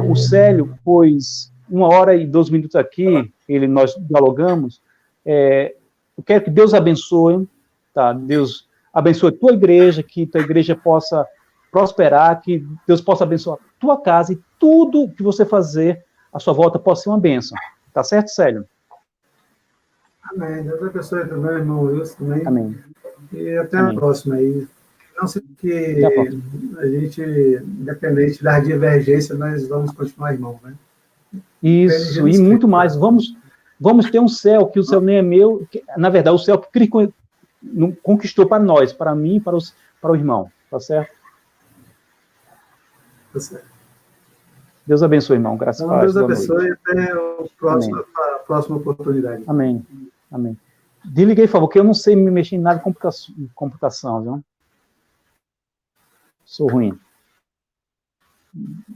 o Célio, pois 1 hora e 12 minutos aqui, nós dialogamos. Eu quero que Deus abençoe, tá? Deus abençoe a tua igreja, que tua igreja possa prosperar, que Deus possa abençoar a tua casa e tudo que você fazer, a sua volta possa ser uma bênção. Tá certo, Célio? Amém. Deus abençoe também, irmão Wilson, também. Amém. E até a próxima aí. Não sei que a gente, independente das divergências, nós vamos continuar irmãos, né? Isso, e muito mais. Vamos ter um céu, que o céu nem é meu, na verdade, o céu que Cristo conquistou para nós, para mim e para o irmão, tá certo? Tá certo. Deus abençoe, irmão. Graças a Deus. Deus abençoe e até a próxima oportunidade. Amém. Amém. Desliguei, por favor, que eu não sei me mexer em nada de computação, viu? Sou ruim.